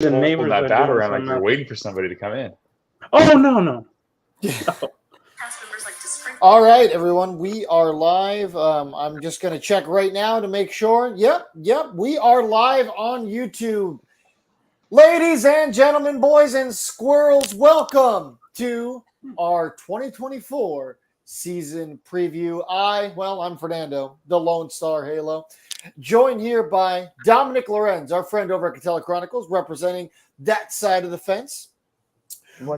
The holding neighbors that are bat doing around like some you're waiting for somebody to come in. Oh, no. All right, everyone, we are live. I'm just going to check right now to make sure. Yep, we are live on YouTube. Ladies and gentlemen, boys and squirrels, welcome to our 2024 season preview. I'm Fernando, the Lone Star Halo, joined here by Dominic Lorenz, our friend over at Catella Chronicles, representing that side of the fence.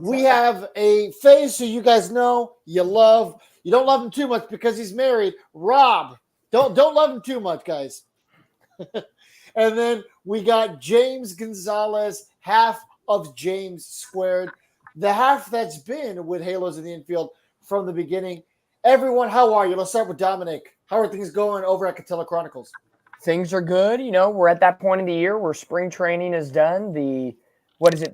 We have a face who you guys know, you love. You don't love him too much because he's married. Rob, don't love him too much, guys. And then we got James Gonzalez, half of James Squared, the half that's been with Halos in the Infield from the beginning. Everyone, how are you? Let's start with Dominic. How are things going over at Catella Chronicles? Things are good. You know, we're at that point of the year where spring training is done. The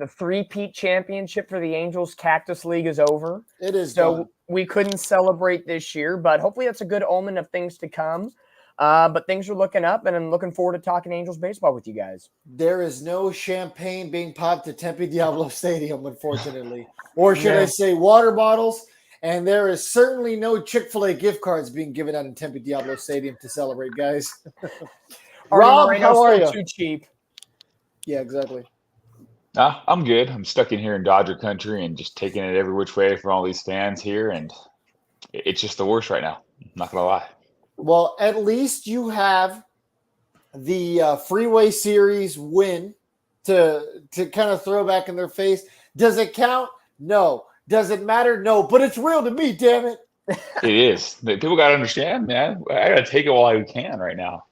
three-peat championship for the Angels Cactus League is over. It is so done. We couldn't celebrate this year, but hopefully that's a good omen of things to come. But things are looking up, and I'm looking forward to talking Angels baseball with you guys. There is no champagne being popped at Tempe Diablo Stadium, unfortunately. Or should I say water bottles? And there is certainly no Chick-fil-A gift cards being given out in Tempe Diablo Stadium to celebrate, guys. Rob, how are you? Too cheap. Yeah, exactly. I'm good. I'm stuck in here in Dodger country and just taking it every which way from all these fans here, and it's just the worst right now. I'm not gonna lie. Well, at least you have the Freeway Series win to kind of throw back in their face. Does it count? No. Does it matter? No. But it's real to me, damn it. It is. People got to understand, man. I got to take it while I can right now.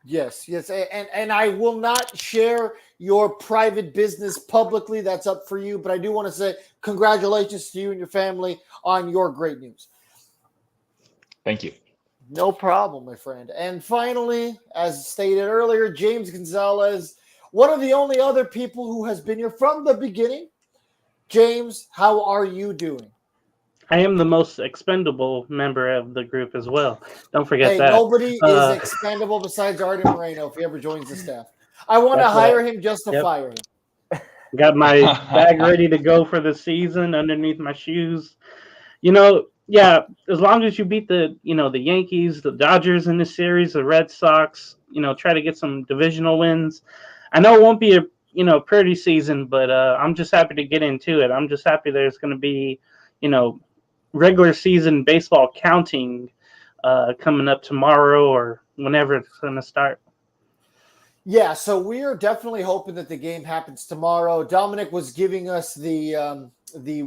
Yes. And I will not share your private business publicly. That's up for you. But I do want to say congratulations to you and your family on your great news. Thank you. No problem, my friend. And finally, as stated earlier, James Gonzalez, one of the only other people who has been here from the beginning. James, how are you doing? I am the most expendable member of the group as well. Don't forget that. Nobody is expendable besides Arden Moreno if he ever joins the staff. I want to hire him just to fire him. Got my bag ready to go for the season underneath my shoes. You know, yeah, as long as you beat the Yankees, the Dodgers in this series, the Red Sox, try to get some divisional wins. I know it won't be a pretty season, but I'm just happy to get into it. I'm just happy there's going to be, regular season baseball counting coming up tomorrow or whenever it's going to start. Yeah, so we are definitely hoping that the game happens tomorrow. Dominic was giving us the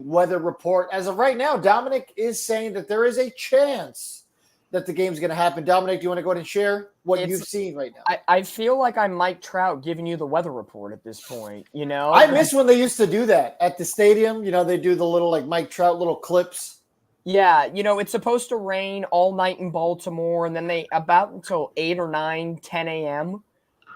weather report. As of right now, Dominic is saying that there is a chance that the game's going to happen. Dominic, do you want to go ahead and share what you've seen right now? I feel like I'm Mike Trout giving you the weather report at this point, I miss when they used to do that at the stadium. They do the little Mike Trout little clips. Yeah, it's supposed to rain all night in Baltimore, and then about until 8 or 9, 10 a.m.,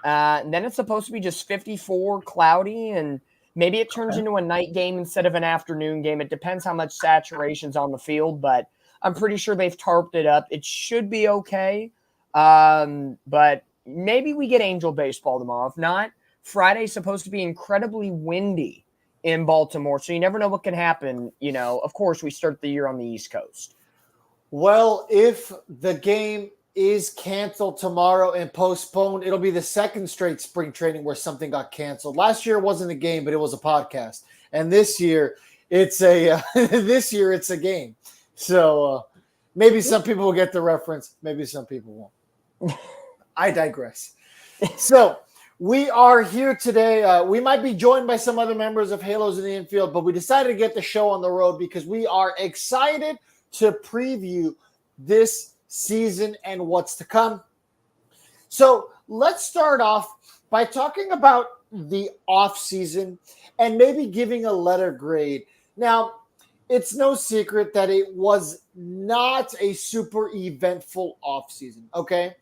and then it's supposed to be just 54, cloudy, and maybe it turns into a night game instead of an afternoon game. It depends how much saturation's on the field, but I'm pretty sure they've tarped it up. It should be okay, but maybe we get Angel baseball tomorrow. If not, Friday's supposed to be incredibly windy in Baltimore, so you never know what can happen. Of course, we start the year on the East Coast. Well, if the game is canceled tomorrow and postponed, it'll be the second straight spring training where something got canceled. Last year it wasn't a game, but it was a podcast, and this year it's a game. So maybe some people will get the reference, maybe some people won't. I digress. So we are here today. We might be joined by some other members of Halos in the Infield, but we decided to get the show on the road because we are excited to preview this season and what's to come. So let's start off by talking about the offseason and maybe giving a letter grade. Now, it's no secret that it was not a super eventful offseason, okay?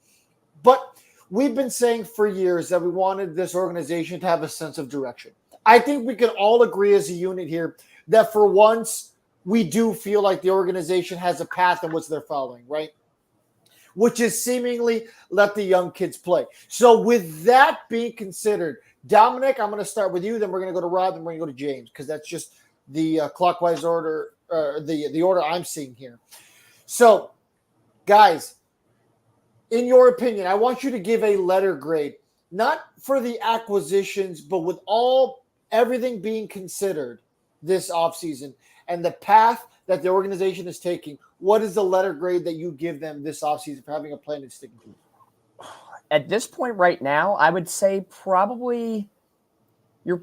But we've been saying for years that we wanted this organization to have a sense of direction. I think we can all agree as a unit here that for once we do feel like the organization has a path in which they're following, right? Which is seemingly let the young kids play. So with that being considered, Dominic, I'm going to start with you. Then we're going to go to Rob, and we're going to go to James because that's just the clockwise order, the order I'm seeing here. So, guys, in your opinion, I want you to give a letter grade, not for the acquisitions, but with everything being considered this offseason and the path that the organization is taking. What is the letter grade that you give them this offseason for having a plan and sticking to it? At this point right now, I would say you're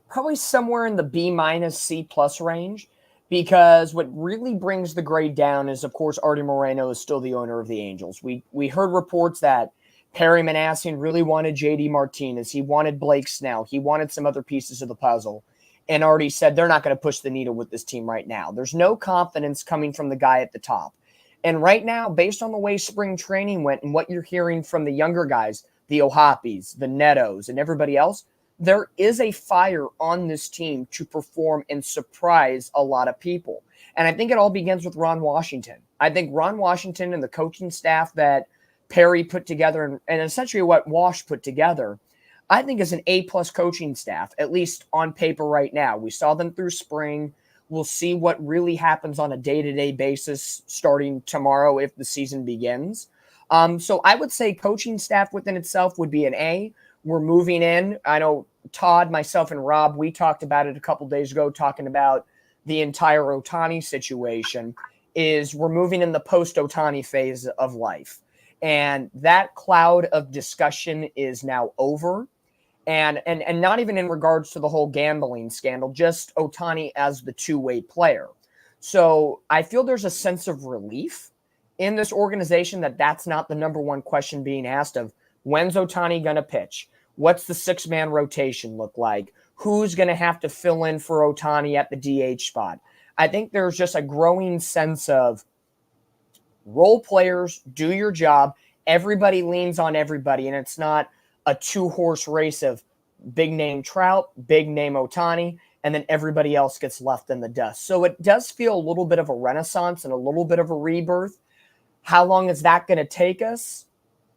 probably somewhere in the B- C+ range, because what really brings the grade down is, of course, Artie Moreno is still the owner of the Angels. We heard reports that Perry Manassian really wanted JD Martinez. He wanted Blake Snell. He wanted some other pieces of the puzzle. And Artie said they're not going to push the needle with this team right now. There's no confidence coming from the guy at the top. And right now, based on the way spring training went and what you're hearing from the younger guys, the Ohapis, the Netos, and everybody else, there is a fire on this team to perform and surprise a lot of people. And I think it all begins with Ron Washington. I think Ron Washington and the coaching staff that Perry put together and essentially what Wash put together, I think is an A+ coaching staff, at least on paper right now. We saw them through spring. We'll see what really happens on a day-to-day basis starting tomorrow if the season begins. So I would say coaching staff within itself would be an A. We're moving in. I know Todd, myself, and Rob, we talked about it a couple days ago, talking about the entire Ohtani situation, is we're moving in the post-Ohtani phase of life. And that cloud of discussion is now over. And not even in regards to the whole gambling scandal, just Ohtani as the two-way player. So I feel there's a sense of relief in this organization that that's not the number one question being asked of when's Ohtani going to pitch? What's the six-man rotation look like? Who's going to have to fill in for Ohtani at the DH spot? I think there's just a growing sense of role players, do your job. Everybody leans on everybody, and it's not a two-horse race of big name Trout, big name Ohtani, and then everybody else gets left in the dust. So it does feel a little bit of a renaissance and a little bit of a rebirth. How long is that going to take us?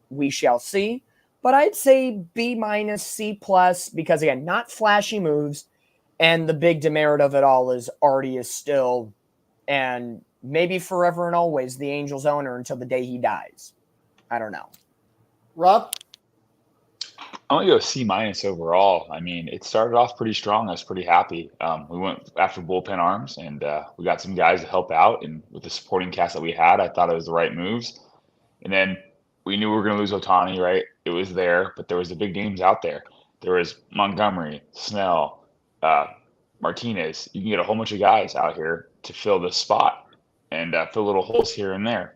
We shall see. But I'd say B-, C+, because, again, not flashy moves, and the big demerit of it all is Artie is still, and maybe forever and always, the Angels owner until the day he dies. I don't know. Rob? I'm going to go C- overall. I mean, it started off pretty strong. I was pretty happy. We went after bullpen arms, and we got some guys to help out. And with the supporting cast that we had, I thought it was the right moves. And then we knew we were going to lose Ohtani, right? It was there, but there was the big names out there. There was Montgomery, Snell, Martinez. You can get a whole bunch of guys out here to fill this spot and fill little holes here and there.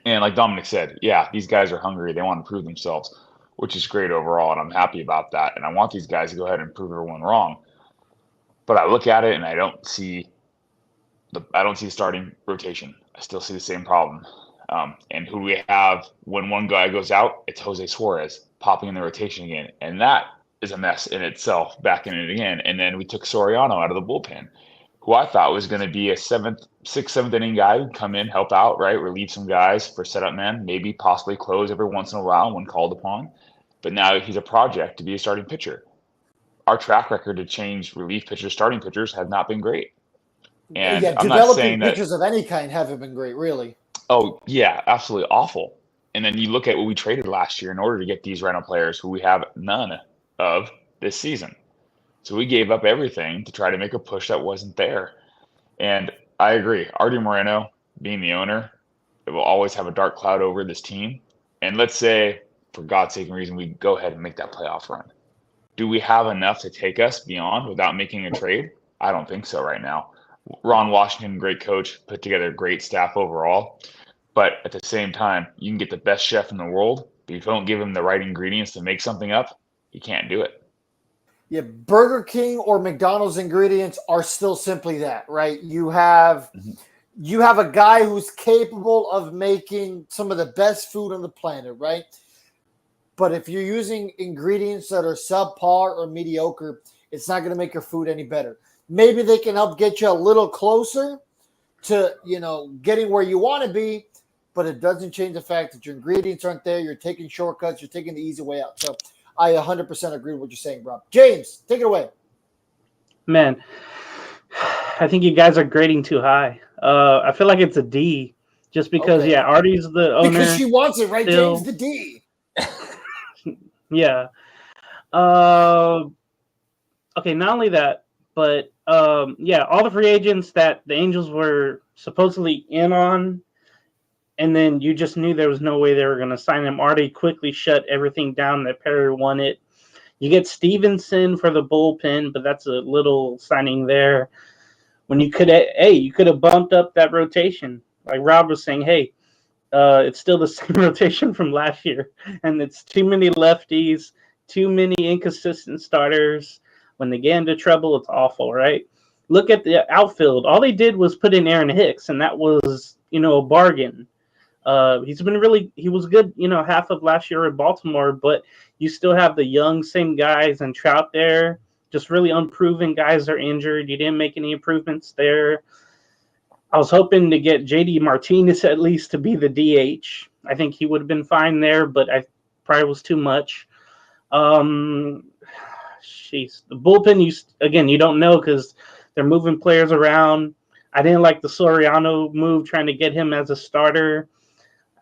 And like Dominic said, yeah, these guys are hungry. They want to prove themselves, which is great overall, and I'm happy about that. And I want these guys to go ahead and prove everyone wrong. But I look at it and I don't see starting rotation. I still see the same problem. And who we have when one guy goes out, it's Jose Suarez popping in the rotation again. And that is a mess in itself, back in it again. And then we took Soriano out of the bullpen, who I thought was going to be a sixth, seventh inning guy who'd come in, help out, right? Relieve some guys for setup men, maybe possibly close every once in a while when called upon. But now he's a project to be a starting pitcher. Our track record to change relief pitchers, starting pitchers has not been great. And yeah, I'm not developing saying that pitchers of any kind haven't been great, really. Oh, yeah, absolutely awful. And then you look at what we traded last year in order to get these rental players who we have none of this season. So we gave up everything to try to make a push that wasn't there. And I agree. Artie Moreno, being the owner, it will always have a dark cloud over this team. And let's say, for God's sake and reason, we go ahead and make that playoff run. Do we have enough to take us beyond without making a trade? I don't think so right now. Ron Washington, great coach, put together a great staff overall. But at the same time, you can get the best chef in the world, but if you don't give him the right ingredients to make something up, you can't do it. Yeah, Burger King or McDonald's ingredients are still simply that, right? You have a guy who's capable of making some of the best food on the planet, right? But if you're using ingredients that are subpar or mediocre, it's not going to make your food any better. Maybe they can help get you a little closer to, getting where you want to be, but it doesn't change the fact that your ingredients aren't there. You're taking shortcuts. You're taking the easy way out. So I 100% agree with what you're saying, Rob. James, take it away. Man, I think you guys are grading too high. I feel like it's a D, just because Okay. Artie's the owner. Because she wants it, right, still. James? The D. Yeah. Okay, not only that, but all the free agents that the Angels were supposedly in on, and then you just knew there was no way they were going to sign him. Artie quickly shut everything down that Perry wanted. You get Stevenson for the bullpen, but that's a little signing there. When you could have bumped up that rotation. Like Rob was saying, hey, it's still the same rotation from last year, and it's too many lefties, too many inconsistent starters. When they get into trouble, it's awful, right? Look at the outfield. All they did was put in Aaron Hicks, and that was, a bargain. He was good, half of last year at Baltimore, but you still have the young same guys and Trout there. Just really unproven guys are injured. You didn't make any improvements there. I was hoping to get JD Martinez at least to be the DH. I think he would have been fine there, but I probably was too much. The bullpen, you don't know because they're moving players around. I didn't like the Soriano move, trying to get him as a starter.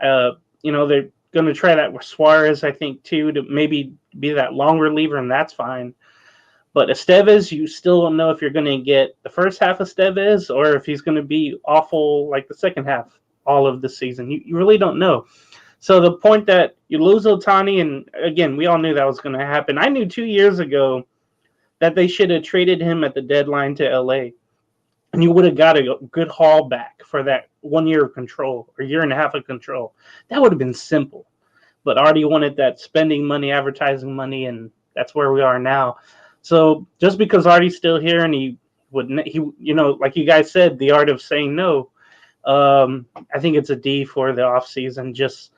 They're going to try that with Suarez, I think, too, to maybe be that long reliever, and that's fine. But Estevez, you still don't know if you're going to get the first half of Estevez or if he's going to be awful like the second half all of the season. You really don't know. So the point that you lose Ohtani, and again, we all knew that was going to happen. I knew 2 years ago that they should have traded him at the deadline to LA. And you would have got a good haul back for that 1 year of control or year and a half of control. That would have been simple. But Artie wanted that spending money, advertising money, and that's where we are now. So just because Artie's still here and he like you guys said, the art of saying no, I think it's a D for the offseason. Just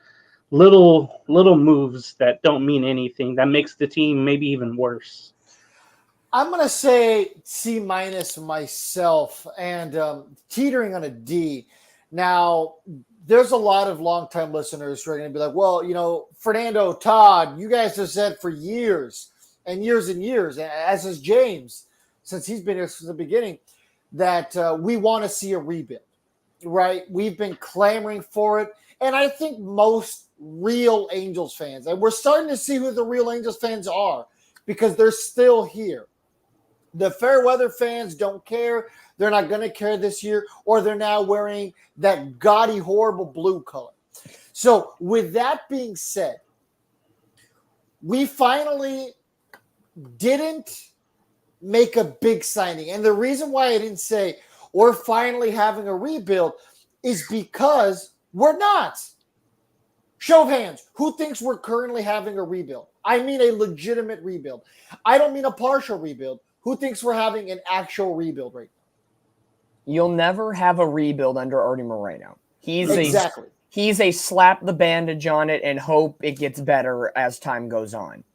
little moves that don't mean anything, that makes the team maybe even worse. I'm going to say C- myself and teetering on a D. Now, there's a lot of longtime listeners who are going to be like, well, Fernando, Todd, you guys have said for years and years and years, as is James, since he's been here since the beginning, that we want to see a rebuild, right? We've been clamoring for it. And I think most real Angels fans, and we're starting to see who the real Angels fans are because they're still here. The fair weather fans don't care. They're not going to care this year, or they're now wearing that gaudy, horrible blue color. So with that being said, we finally didn't make a big signing. And the reason why I didn't say we're finally having a rebuild is because we're not. Show of hands. Who thinks we're currently having a rebuild? I mean a legitimate rebuild. I don't mean a partial rebuild. Who thinks we're having an actual rebuild right now? You'll never have a rebuild under Artie Moreno. He's a slap the bandage on it and hope it gets better as time goes on.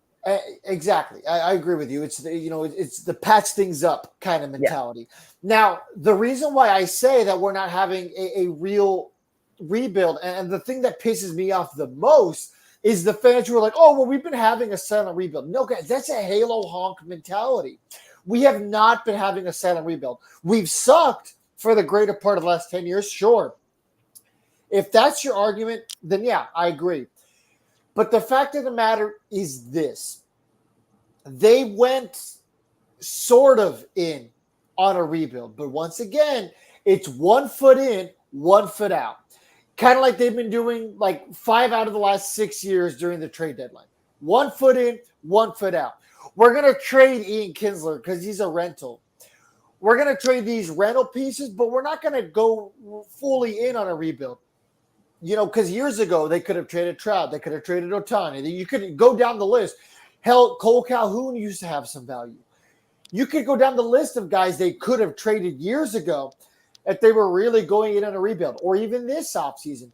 Exactly. I agree with you. It's the patch things up kind of mentality. Yeah. Now, the reason why I say that we're not having a real rebuild, and the thing that pisses me off the most is the fans who are like, oh, well, we've been having a silent rebuild. No, guys, that's a Halo honk mentality. We have not been having a silent rebuild. We've sucked for the greater part of the last 10 years, sure. If that's your argument, then yeah, I agree. But the fact of the matter is this. They went sort of in on a rebuild. But once again, it's 1 foot in, 1 foot out. Kind of like they've been doing like 5 out of the last 6 years during the trade deadline. 1 foot in, 1 foot out. We're going to trade Ian Kinsler because he's a rental. We're going to trade these rental pieces, but we're not going to go fully in on a rebuild. Because years ago, they could have traded Trout. They could have traded Ohtani. You could go down the list. Hell, Cole Calhoun used to have some value. You could go down the list of guys they could have traded years ago if they were really going in on a rebuild. Or even this offseason,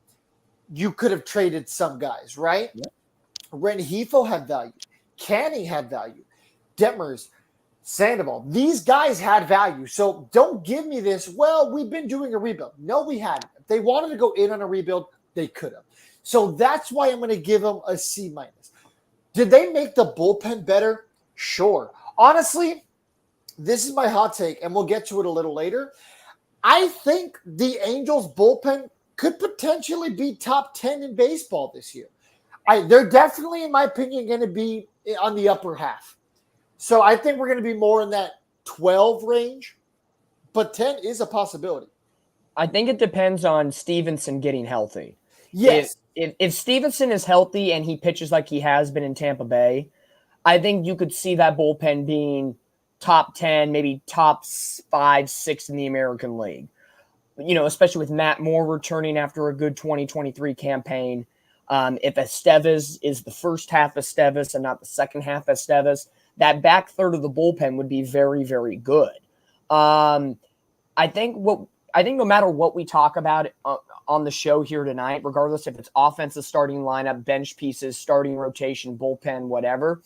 you could have traded some guys, right? Yep. Rengifo had value. Canning had value. Detmers, Sandoval. These guys had value. So don't give me this, well, we've been doing a rebuild. No, we hadn't. If they wanted to go in on a rebuild, they could have. So that's why I'm going to give them a C-. Did they make the bullpen better? Sure. Honestly, this is my hot take, and we'll get to it a little later. I think the Angels bullpen could potentially be top 10 in baseball this year. They're definitely, in my opinion, going to be on the upper half. So I think we're going to be more in that 12 range, but 10 is a possibility. I think it depends on Stevenson getting healthy. Yes. If Stevenson is healthy and he pitches like he has been in Tampa Bay, I think you could see that bullpen being top 10, maybe top 5, 6 in the American League. Especially with Matt Moore returning after a good 2023 campaign. If Estevez is the first half of Estevez and not the second half of Estevez, that back third of the bullpen would be very, very good. I think no matter what we talk about on the show here tonight, regardless if it's offensive starting lineup, bench pieces, starting rotation, bullpen, whatever,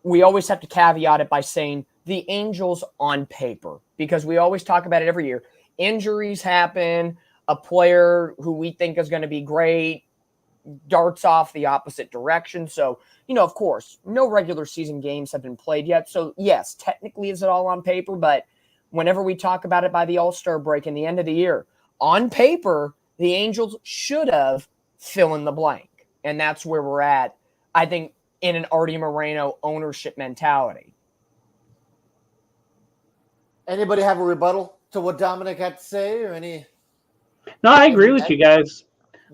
we always have to caveat it by saying the Angels on paper, because we always talk about it every year. Injuries happen. A player who we think is going to be great darts off the opposite direction. So, of course, no regular season games have been played yet. So, yes, technically is it all on paper, but whenever we talk about it by the All-Star break and the end of the year, on paper, the Angels should have fill in the blank. And that's where we're at, I think, in an Artie Moreno ownership mentality. Anybody have a rebuttal to what Dominic had to say, or any? No, I agree with you guys.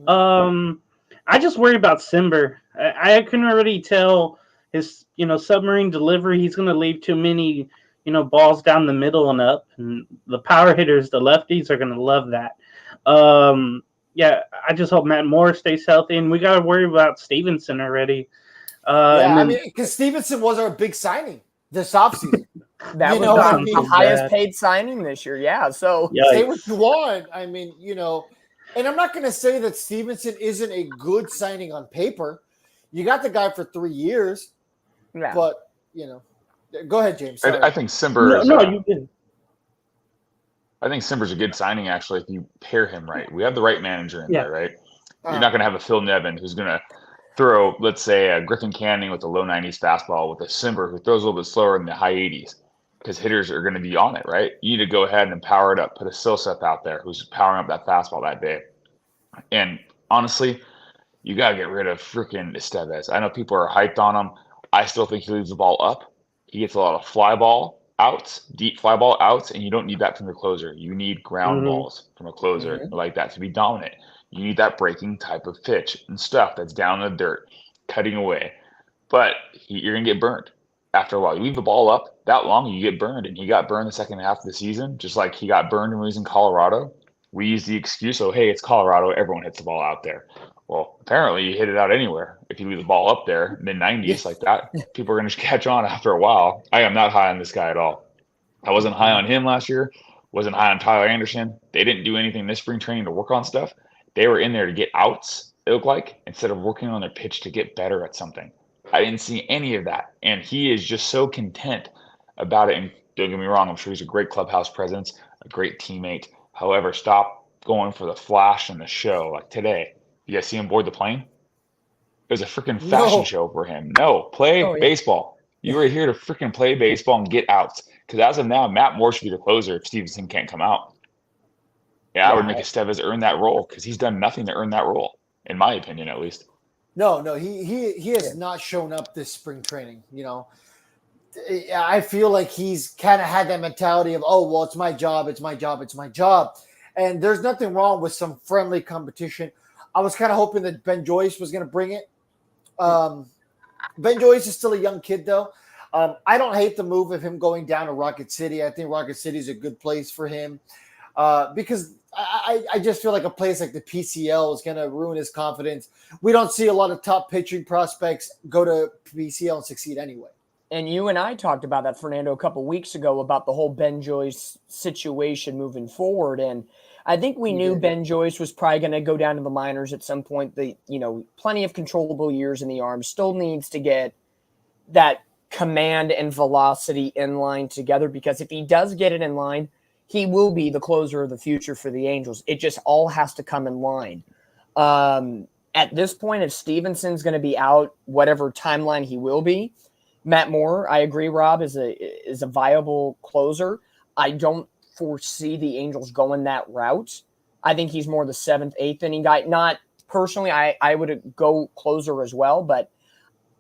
I just worry about Simber. I can already tell his, submarine delivery. He's going to leave too many, balls down the middle and up. And the power hitters, the lefties, are going to love that. I just hope Matt Moore stays healthy. And we got to worry about Stevenson already. Because Stevenson was our big signing this offseason. That was the highest paid signing this year. Yeah. So say what you want. And I'm not going to say that Stevenson isn't a good signing on paper. You got the guy for 3 years. Yeah. But, go ahead, James. I think Simber you didn't. I think Simber's a good signing, actually, if you pair him right. We have the right manager in there, right? You're not going to have a Phil Nevin who's going to throw, let's say, a Griffin Canning with a low 90s fastball with a Simber who throws a little bit slower in the high 80s, because hitters are going to be on it, right? You need to go ahead and power it up, put a Silseth out there who's powering up that fastball that day. And honestly, you got to get rid of freaking Estevez. I know people are hyped on him. I still think he leaves the ball up. He gets a lot of fly ball outs, deep fly ball outs, and you don't need that from the closer. You need ground balls from a closer like that to be dominant. You need that breaking type of pitch and stuff that's down in the dirt, cutting away. But you're going to get burned after a while. You leave the ball up that long, you get burned. And he got burned the second half of the season, just like he got burned when he was in Colorado. We use the excuse, hey, it's Colorado. Everyone hits the ball out there. Well, apparently you hit it out anywhere. If you leave the ball up there, mid-90s like that, people are going to catch on after a while. I am not high on this guy at all. I wasn't high on him last year. Wasn't high on Tyler Anderson. They didn't do anything this spring training to work on stuff. They were in there to get outs, it looked like, instead of working on their pitch to get better at something. I didn't see any of that. And he is just so content about it. And don't get me wrong, I'm sure he's a great clubhouse presence, a great teammate. However, stop going for the flash and the show. Like today, you guys see him board the plane? It was a freaking fashion show for him. No, play baseball. You were here to freaking play baseball and get outs. Because as of now, Matt Moore should be the closer if Stevenson can't come out. I would make Estevez earn that role because he's done nothing to earn that role, in my opinion, at least. No, he has not shown up this spring training. I feel like he's kind of had that mentality of, it's my job, it's my job, it's my job. And there's nothing wrong with some friendly competition. I was kind of hoping that Ben Joyce was going to bring it. Ben Joyce is still a young kid, though. I don't hate the move of him going down to Rocket City. I think Rocket City is a good place for him because I just feel like a place like the PCL is going to ruin his confidence. We don't see a lot of top pitching prospects go to PCL and succeed anyway. And you and I talked about that, Fernando, a couple weeks ago about the whole Ben Joyce situation moving forward. And I think we knew Ben Joyce was probably going to go down to the minors at some point. Plenty of controllable years in the arm, still needs to get that command and velocity in line together, because if he does get it in line, he will be the closer of the future for the Angels. It just all has to come in line. at this point, if Stevenson's going to be out, whatever timeline he will be, Matt Moore, I agree, Rob, is a viable closer. I don't foresee the Angels going that route. I think he's more the 7th, 8th inning guy. Not personally, I would go closer as well, but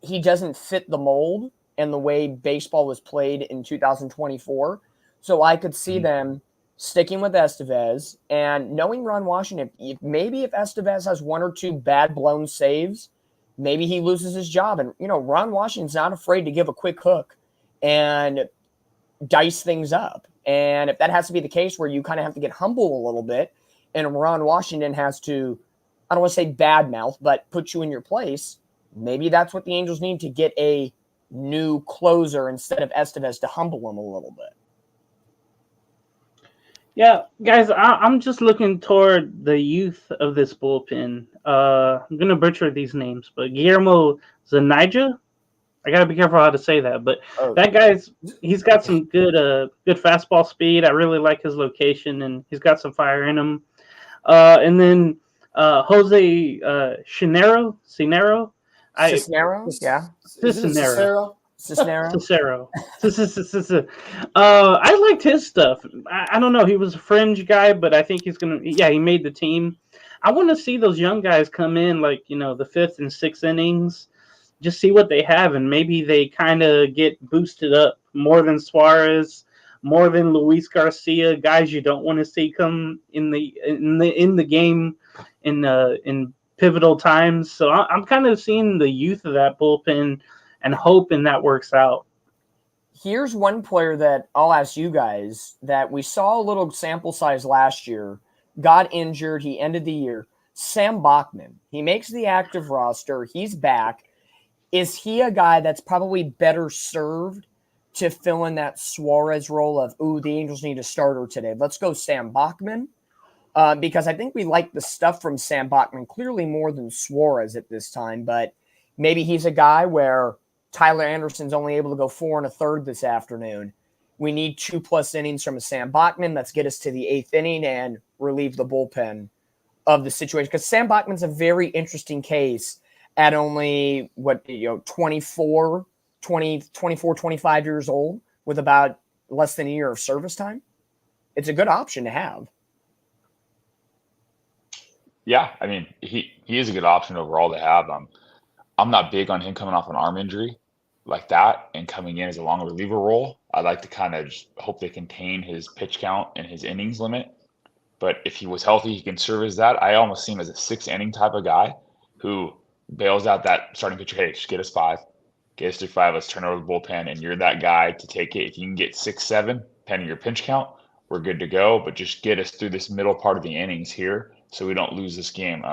he doesn't fit the mold and the way baseball was played in 2024. So I could see them sticking with Estevez and knowing Ron Washington. If Estevez has 1 or 2 bad blown saves, maybe he loses his job. And, Ron Washington's not afraid to give a quick hook and dice things up. And if that has to be the case where you kind of have to get humble a little bit and Ron Washington has to, I don't want to say badmouth, but put you in your place, maybe that's what the Angels need to get a new closer instead of Estevez to humble him a little bit. Yeah, guys, I'm just looking toward the youth of this bullpen. I'm going to butcher these names, but Guillermo Zanija. I got to be careful how to say that, but that he's got some good fastball speed. I really like his location, and he's got some fire in him. And then Jose Cisnero. I liked his stuff. I don't know. He was a fringe guy, but I think he made the team. I want to see those young guys come in like, the 5th and 6th innings, just see what they have. And maybe they kind of get boosted up more than Suarez, more than Luis Garcia, guys you don't want to see come in the game in pivotal times. So I'm kind of seeing the youth of that bullpen and hoping that works out. Here's one player that I'll ask you guys that we saw a little sample size last year, got injured, he ended the year. Sam Bachman, he makes the active roster, he's back. Is he a guy that's probably better served to fill in that Suarez role of, the Angels need a starter today? Let's go Sam Bachman. Because I think we like the stuff from Sam Bachman clearly more than Suarez at this time, but maybe he's a guy where Tyler Anderson's only able to go 4 1/3 this afternoon. We need 2+ innings from a Sam Bachman. Let's get us to the 8th inning and relieve the bullpen of the situation. Because Sam Bachman's a very interesting case at only 24, 25 years old with about less than a year of service time. It's a good option to have. Yeah, I mean, he is a good option overall to have. I'm not big on him coming off an arm injury like that and coming in as a long reliever role. I'd like to kind of just hope they contain his pitch count and his innings limit. But if he was healthy, he can serve as that. I almost see him as a 6th-inning type of guy who bails out that starting pitcher. Hey, just get us 5. Get us through 5. Let's turn over the bullpen. And you're that guy to take it. If you can get 6, 7, depending on your pinch count, we're good to go. But just get us through this middle part of the innings here so we don't lose this game.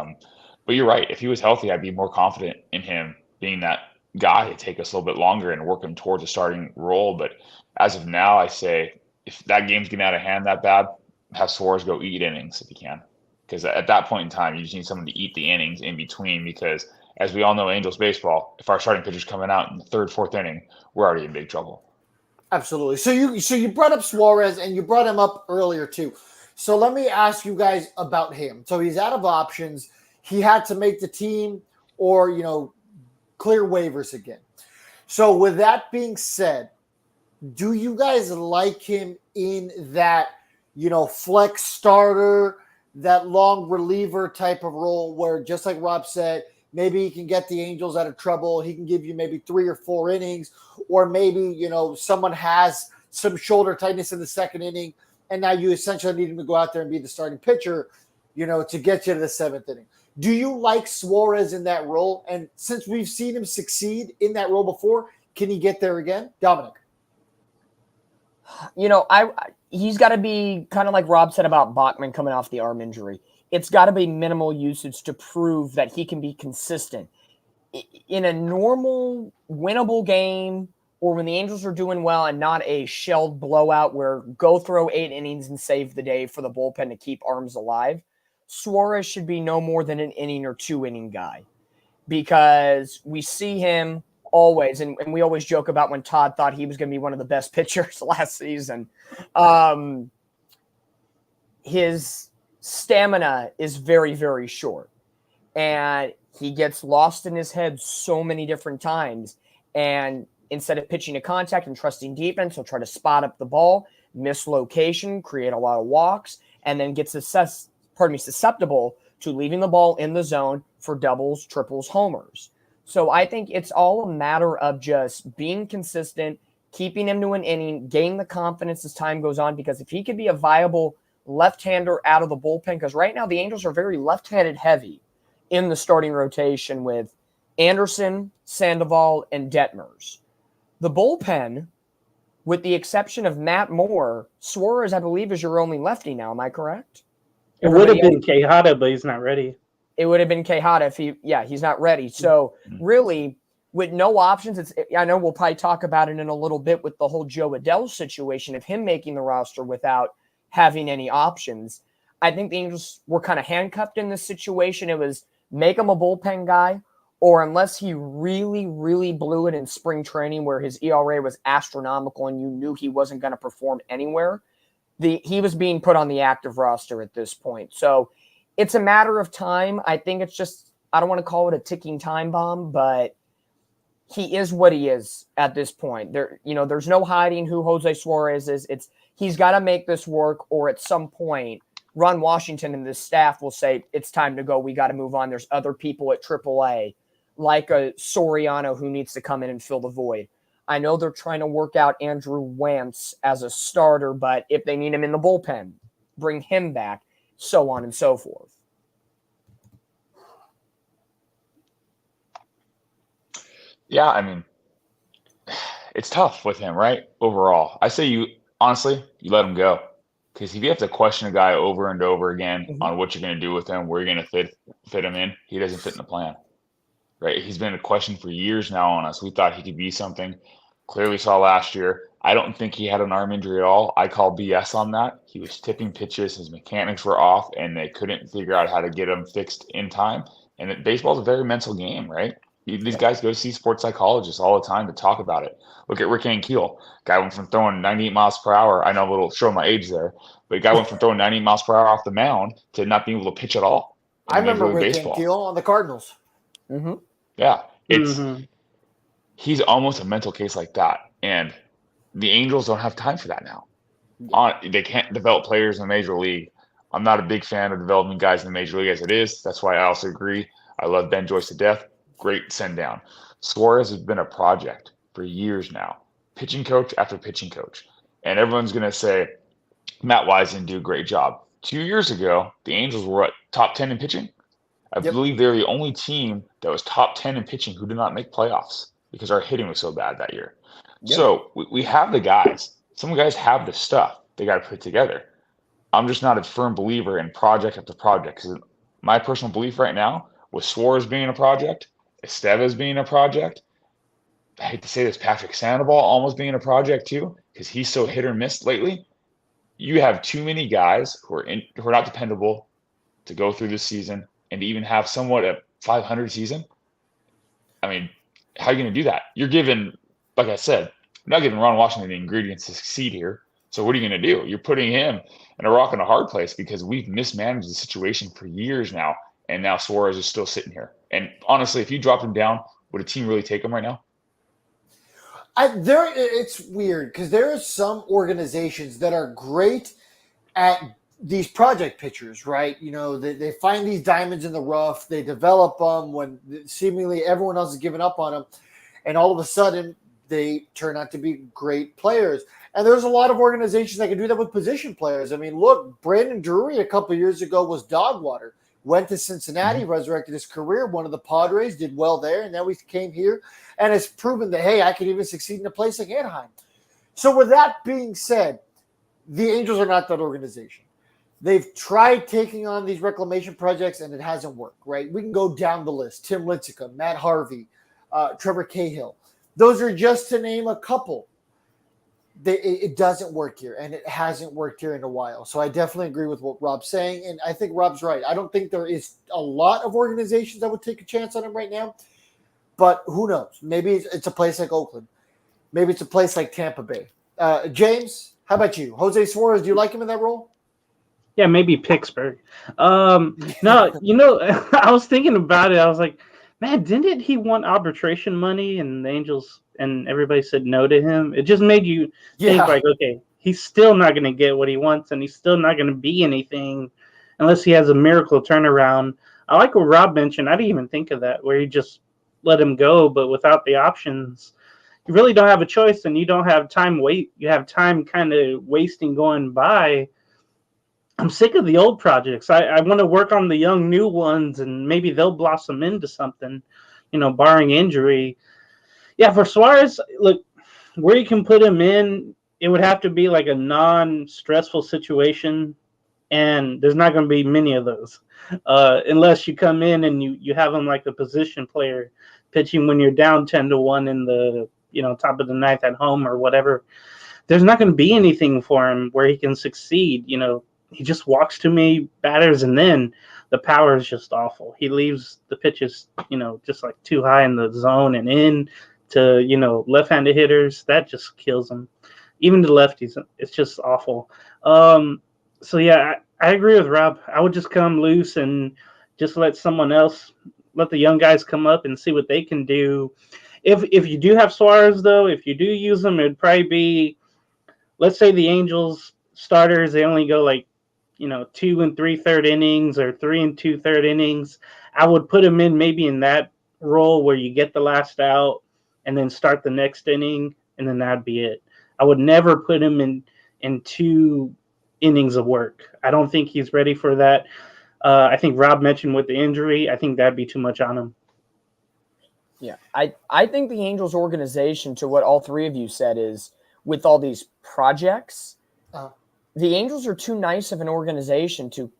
But you're right. If he was healthy, I'd be more confident in him being that guy to take us a little bit longer and work him towards a starting role. But as of now, I say if that game's getting out of hand that bad, have Suarez go eat innings if he can. Because at that point in time, you just need someone to eat the innings in between because, as we all know, Angels baseball, if our starting pitcher's coming out in the 3rd, 4th inning, we're already in big trouble. Absolutely. So you brought up Suarez, and you brought him up earlier too. So let me ask you guys about him. So he's out of options. He had to make the team or, clear waivers again. So with that being said, do you guys like him in that, flex starter, that long reliever type of role where, just like Rob said, maybe he can get the Angels out of trouble. He can give you maybe 3 or 4 innings, or maybe, someone has some shoulder tightness in the 2nd inning, and now you essentially need him to go out there and be the starting pitcher, to get you to the 7th inning. Do you like Suarez in that role? And since we've seen him succeed in that role before, can he get there again? Dominic. He's got to be kind of like Rob said about Bachman coming off the arm injury. It's got to be minimal usage to prove that he can be consistent. In a normal, winnable game, or when the Angels are doing well and not a shelled blowout where go throw 8 innings and save the day for the bullpen to keep arms alive, Suarez should be no more than an inning or 2-inning guy because we see him always, and we always joke about when Todd thought he was going to be one of the best pitchers last season. His stamina is very, very short. And he gets lost in his head so many different times. And instead of pitching to contact and trusting defense, he'll try to spot up the ball, miss location, create a lot of walks, and then get susceptible to leaving the ball in the zone for doubles, triples, homers. So I think it's all a matter of just being consistent, keeping him to an inning, gain the confidence as time goes on, because if he could be a viable left-hander out of the bullpen, because right now the Angels are very left-handed heavy in the starting rotation with Anderson, Sandoval, and Detmers. The bullpen, with the exception of Matt Moore, Suarez, I believe, is your only lefty now. Am I correct? It would have been Quijada, but he's not ready. It would have been Quijada if he's not ready. So really, with no options, I know we'll probably talk about it in a little bit with the whole Joe Adele situation of him making the roster without having any options. I think the Angels were kind of handcuffed in this situation. It was make him a bullpen guy, or unless he really, really blew it in spring training where his ERA was astronomical and you knew he wasn't going to perform anywhere, he was being put on the active roster at this point. So it's a matter of time. I think it's just, I don't want to call it a ticking time bomb, but he is what he is at this point. There's no hiding who Jose Suarez is. He's got to make this work, or at some point, Ron Washington and this staff will say, it's time to go. We got to move on. There's other people at AAA, like a Soriano, who needs to come in and fill the void. I know they're trying to work out Andrew Wentz as a starter, but if they need him in the bullpen, bring him back, so on and so forth. Yeah, I mean, it's tough with him, right? Overall, I say you let him go, because if you have to question a guy over and over again on what you're going to do with him, where you're going to fit him in, he doesn't fit in the plan, right? He's been a question for years now on us. We thought he could be something. Clearly saw last year. I don't think he had an arm injury at all. I call BS on that. He was tipping pitches. His mechanics were off, and they couldn't figure out how to get him fixed in time. And baseball's a very mental game, right? These guys go see sports psychologists all the time to talk about it. Look at Rick Ankiel. Guy went from throwing 98 miles per hour. I know a little show my age there, but the guy went from throwing 98 miles per hour off the mound to not being able to pitch at all. I remember Rick Ankiel on the Cardinals. Mm-hmm. Yeah, he's almost a mental case like that, and the Angels don't have time for that now. They can't develop players in the major league. I'm not a big fan of developing guys in the major league as it is. That's why I also agree. I love Ben Joyce to death. Great send down. Suarez has been a project for years now, pitching coach after pitching coach, and everyone's going to say Matt Wise didn't do a great job. 2 years ago, the Angels were at top 10 in pitching. I believe they're the only team that was top 10 in pitching who did not make playoffs because our hitting was so bad that year. Yep. So we have the guys. Some guys have the stuff they got to put together. I'm just not a firm believer in project after project, because my personal belief right now, with Suarez being a project, Estevez being a project, I hate to say this, Patrick Sandoval almost being a project too, because he's so hit or miss lately. You have too many guys who are not dependable to go through this season and to even have somewhat a 500 season. I mean, how are you going to do that? You're giving, like I said, you're not giving Ron Washington the ingredients to succeed here. So what are you going to do? You're putting him in a rock and a hard place, because we've mismanaged the situation for years now, and now Suarez is still sitting here. And honestly, if you dropped him down, would a team really take him right now? It's weird, because there are some organizations that are great at these project pitchers, right? They find these diamonds in the rough, they develop them when seemingly everyone else is giving up on them, and all of a sudden they turn out to be great players. And there's a lot of organizations that can do that with position players. I mean, look, Brandon Drury a couple of years ago was dog water. Went to Cincinnati, resurrected his career, one of the Padres, did well there, and now he came here and has proven that, hey, I can even succeed in a place like Anaheim. So with that being said, the Angels are not that organization. They've tried taking on these reclamation projects, and it hasn't worked, right? We can go down the list. Tim Lincecum, Matt Harvey, Trevor Cahill. Those are just to name a couple. It doesn't work here, and it hasn't worked here in a while. So I definitely agree with what Rob's saying, and I think Rob's right. I don't think there is a lot of organizations that would take a chance on him right now, but who knows? Maybe it's a place like Oakland. Maybe it's a place like Tampa Bay. James, how about you? Jose Suarez, do you like him in that role? Yeah, maybe Pittsburgh. No, I was thinking about it. I was like, man, didn't he want arbitration money and the Angels and everybody said no to him? It just made you think Yeah. like, okay, he's still not going to get what he wants and he's still not going to be anything unless he has a miracle turnaround. I like what Rob mentioned. I didn't even think of that, where you just let him go, but without the options, you really don't have a choice and you don't have time wait. You have time kind of wasting going by. I'm sick of the old projects. I want to work on the young new ones and maybe they'll blossom into something, barring injury. Yeah, for Suarez, look, where you can put him in, it would have to be like a non-stressful situation, and there's not going to be many of those, unless you come in and you have him like a position player pitching when you're down 10-1 in the top of the ninth at home or whatever. There's not going to be anything for him where he can succeed. He just walks too many batters, and then the power is just awful. He leaves the pitches, just like too high in the zone and in to, left-handed hitters. That just kills him. Even the lefties, it's just awful. So yeah, I agree with Rob. I would just come loose and just let the young guys come up and see what they can do. If you do have Suarez, though, if you do use them, it'd probably be, let's say the Angels starters, they only go like, 2 3/3 innings or 3 2/3 innings. I would put him in maybe in that role where you get the last out and then start the next inning, and then that'd be it. I would never put him in 2 innings of work. I don't think he's ready for that. I think Rob mentioned with the injury, I think that'd be too much on him. Yeah, I think the Angels organization, to what all three of you said, is with all these projects, the Angels are too nice of an organization to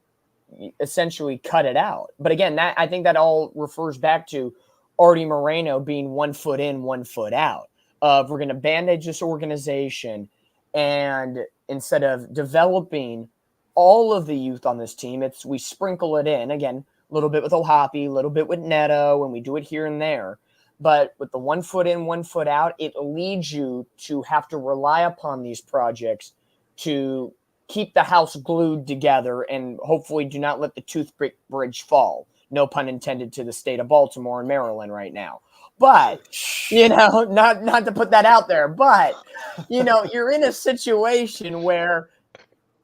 essentially cut it out. But again, I think that all refers back to Artie Moreno being 1 foot in, 1 foot out. We're going to bandage this organization, and instead of developing all of the youth on this team, we sprinkle it in again, a little bit with Ohapi, a little bit with Neto, and we do it here and there. But with the 1 foot in, 1 foot out, it leads you to have to rely upon these projects to keep the house glued together and hopefully do not let the toothpick bridge fall. No pun intended to the state of Baltimore and Maryland right now. But, not to put that out there, but, you're in a situation where,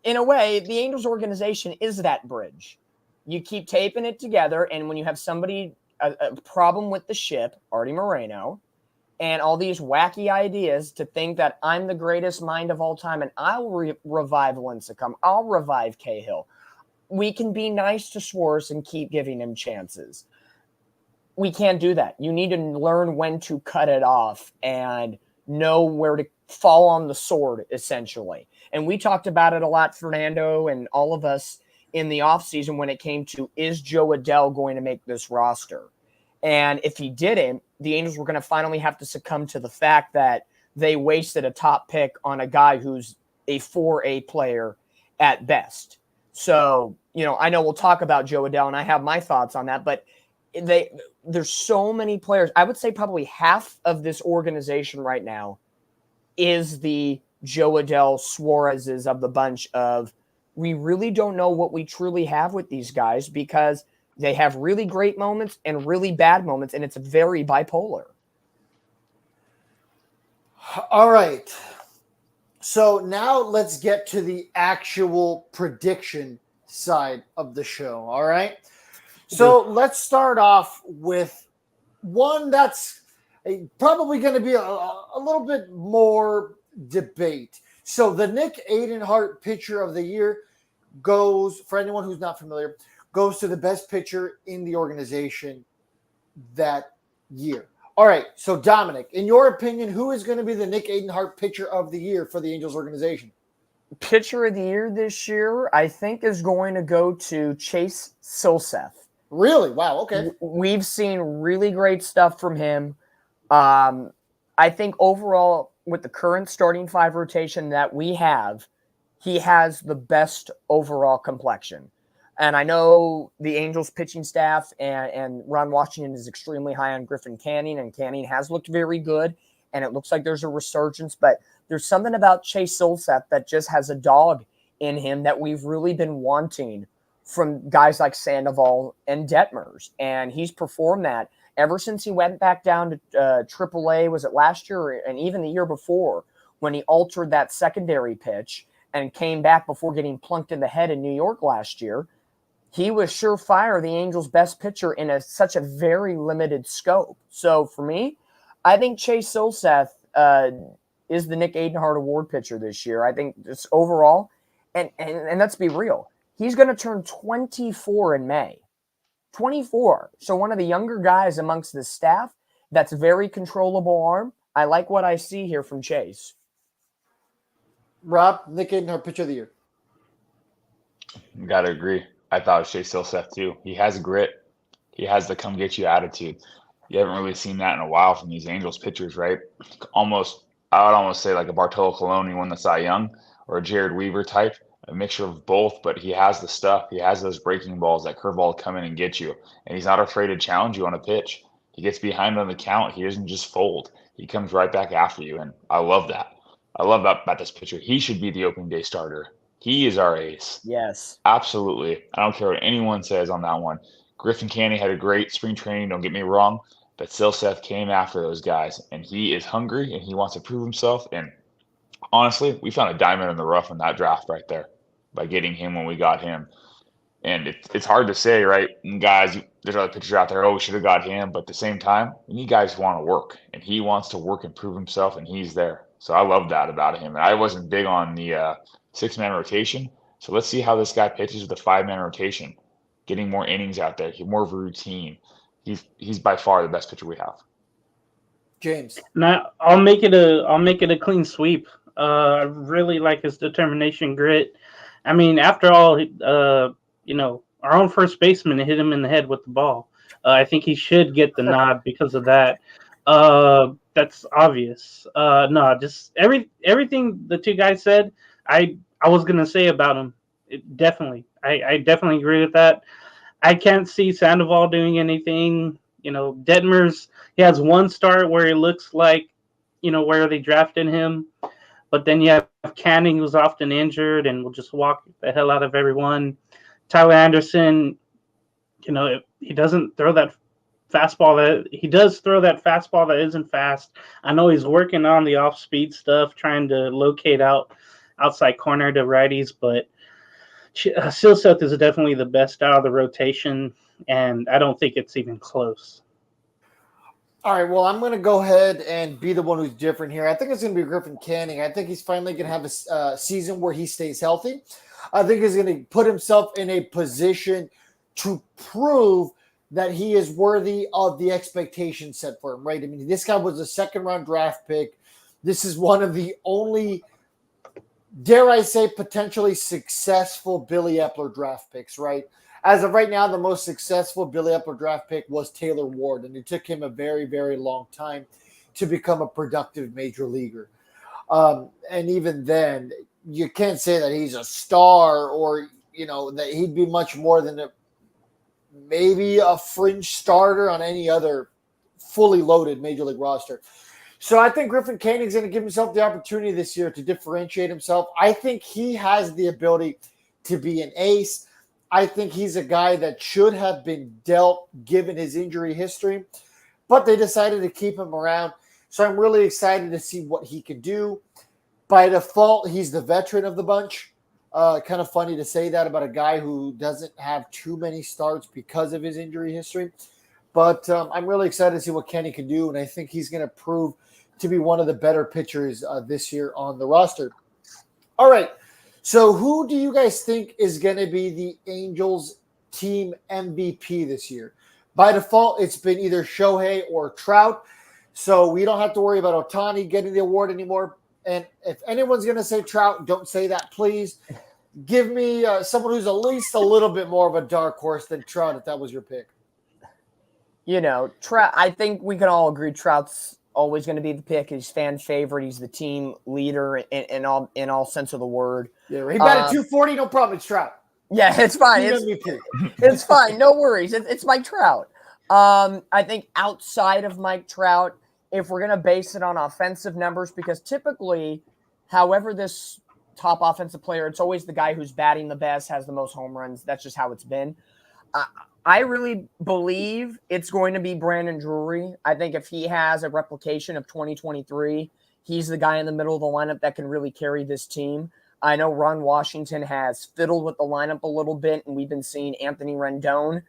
in a way, the Angels organization is that bridge. You keep taping it together, and when you have somebody, a problem with the ship, Artie Moreno, and all these wacky ideas to think that I'm the greatest mind of all time and I'll revive Lincecum, I'll revive Cahill. We can be nice to Suarez and keep giving him chances. We can't do that. You need to learn when to cut it off and know where to fall on the sword, essentially. And we talked about it a lot, Fernando and all of us, in the offseason when it came to, is Joe Adell going to make this roster? And if he didn't, the Angels were going to finally have to succumb to the fact that they wasted a top pick on a guy who's a 4A player at best. So, I know we'll talk about Joe Adell, and I have my thoughts on that, but there's so many players. I would say probably half of this organization right now is the Joe Adell Suarez's of the bunch of, we really don't know what we truly have with these guys because they have really great moments and really bad moments, and it's very bipolar. All right. So now let's get to the actual prediction side of the show. All right. So let's start off with one that's probably going to be a little bit more debate. So the Nick Aidenhart pitcher of the year goes, for anyone who's not familiar, goes to the best pitcher in the organization that year. All right, so Dominic, in your opinion, who is going to be the Nick Aidenhart pitcher of the year for the Angels organization? Pitcher of the year this year, I think, is going to go to Chase Silseth. Really? Wow, okay. We've seen really great stuff from him. I think overall, with the current starting 5 rotation that we have, he has the best overall complexion. And I know the Angels pitching staff and Ron Washington is extremely high on Griffin Canning, and Canning has looked very good, and it looks like there's a resurgence. But there's something about Chase Silseth that just has a dog in him that we've really been wanting from guys like Sandoval and Detmers. And he's performed that ever since he went back down to AAA, was it last year and even the year before, when he altered that secondary pitch and came back before getting plunked in the head in New York last year. He was surefire the Angels' best pitcher in such a very limited scope. So for me, I think Chase Silseth is the Nick Adenhart Award pitcher this year. I think just overall, and let's be real, he's going to turn 24 in May. 24. So one of the younger guys amongst the staff that's very controllable arm. I like what I see here from Chase. Rob, Nick Adenhart pitcher of the year. Got to agree. I thought it was Chase Silseth too. He has grit. He has the come get you attitude. You haven't really seen that in a while from these Angels pitchers, right? I would almost say like a Bartolo Colon, who won the Cy Young, or a Jared Weaver type, a mixture of both, but he has the stuff. He has those breaking balls, that curveball come in and get you, and he's not afraid to challenge you on a pitch. He gets behind on the count. He doesn't just fold. He comes right back after you, and I love that. I love that about this pitcher. He should be the opening day starter. He is our ace. Yes. Absolutely. I don't care what anyone says on that one. Griffin Canning had a great spring training, don't get me wrong, but Silseth came after those guys, and he is hungry, and he wants to prove himself. And honestly, we found a diamond in the rough in that draft right there by getting him when we got him. And it's hard to say, right? And guys, there's other pitchers out there, oh, we should have got him. But at the same time, we need guys who want to work, and he wants to work and prove himself, and he's there. So I love that about him. And I wasn't big on the six-man rotation. So let's see how this guy pitches with a five-man rotation, getting more innings out there, more of a routine. He's by far the best pitcher we have. James. Now I'll make it a clean sweep. I really like his determination, grit. I mean, after all, our own first baseman hit him in the head with the ball. I think he should get the nod because of that. That's obvious. No, just everything the two guys said, I was gonna say about him. Definitely, I definitely agree with that. I can't see Sandoval doing anything. Detmers, he has one start where it looks like, where they drafted him. But then you have Canning, who's often injured and will just walk the hell out of everyone. Tyler Anderson, he doesn't throw that fastball. He does throw that fastball that isn't fast. I know he's working on the off-speed stuff, trying to locate outside corner to righties, but Silseth is definitely the best out of the rotation, and I don't think it's even close. All right, well, I'm going to go ahead and be the one who's different here. I think it's going to be Griffin Canning. I think he's finally going to have a season where he stays healthy. I think he's going to put himself in a position to prove that he is worthy of the expectations set for him, right? I mean, this guy was a second-round draft pick. This is one of the only, dare I say, potentially successful Billy Epler draft picks, right? As of right now, the most successful Billy Epler draft pick was Taylor Ward, and it took him a very, very long time to become a productive major leaguer. And even then, you can't say that he's a star or, that he'd be much more than maybe a fringe starter on any other fully loaded major league roster. So I think Griffin Canning's going to give himself the opportunity this year to differentiate himself. I think he has the ability to be an ace. I think he's a guy that should have been dealt given his injury history, but they decided to keep him around. So I'm really excited to see what he can do. By default, he's the veteran of the bunch. Kind of funny to say that about a guy who doesn't have too many starts because of his injury history. But I'm really excited to see what Kenny can do, and I think he's going to prove to be one of the better pitchers this year on the roster. All right. So who do you guys think is going to be the Angels team MVP this year? By default, it's been either Shohei or Trout. So we don't have to worry about Ohtani getting the award anymore. And if anyone's going to say Trout, don't say that, please. Give me someone who's at least a little bit more of a dark horse than Trout, if that was your pick. Trout, I think we can all agree Trout's always going to be the pick. He's fan favorite. He's the team leader in all sense of the word. Yeah, he batted 240, no problem. It's Trout. Yeah, it's fine. It's fine. No worries. It's Mike Trout. I think outside of Mike Trout, if we're going to base it on offensive numbers, because typically, however this top offensive player, it's always the guy who's batting the best, has the most home runs. That's just how it's been. I really believe it's going to be Brandon Drury. I think if he has a replication of 2023, he's the guy in the middle of the lineup that can really carry this team. I know Ron Washington has fiddled with the lineup a little bit, and we've been seeing Anthony Rendon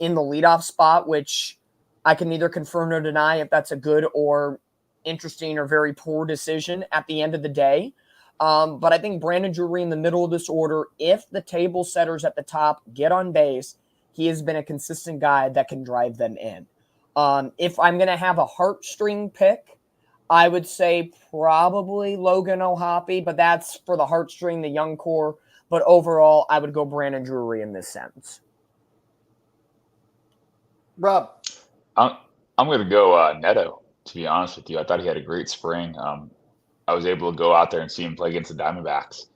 in the leadoff spot, which I can neither confirm nor deny if that's a good or interesting or very poor decision at the end of the day. But I think Brandon Drury in the middle of this order, if the table setters at the top get on base, he has been a consistent guy that can drive them in. If I'm going to have a heartstring pick, I would say probably Logan O'Hoppe, but that's for the heartstring, the young core. But overall, I would go Brandon Drury in this sense. Rob. I'm going to go Neto, to be honest with you. I thought he had a great spring. I was able to go out there and see him play against the Diamondbacks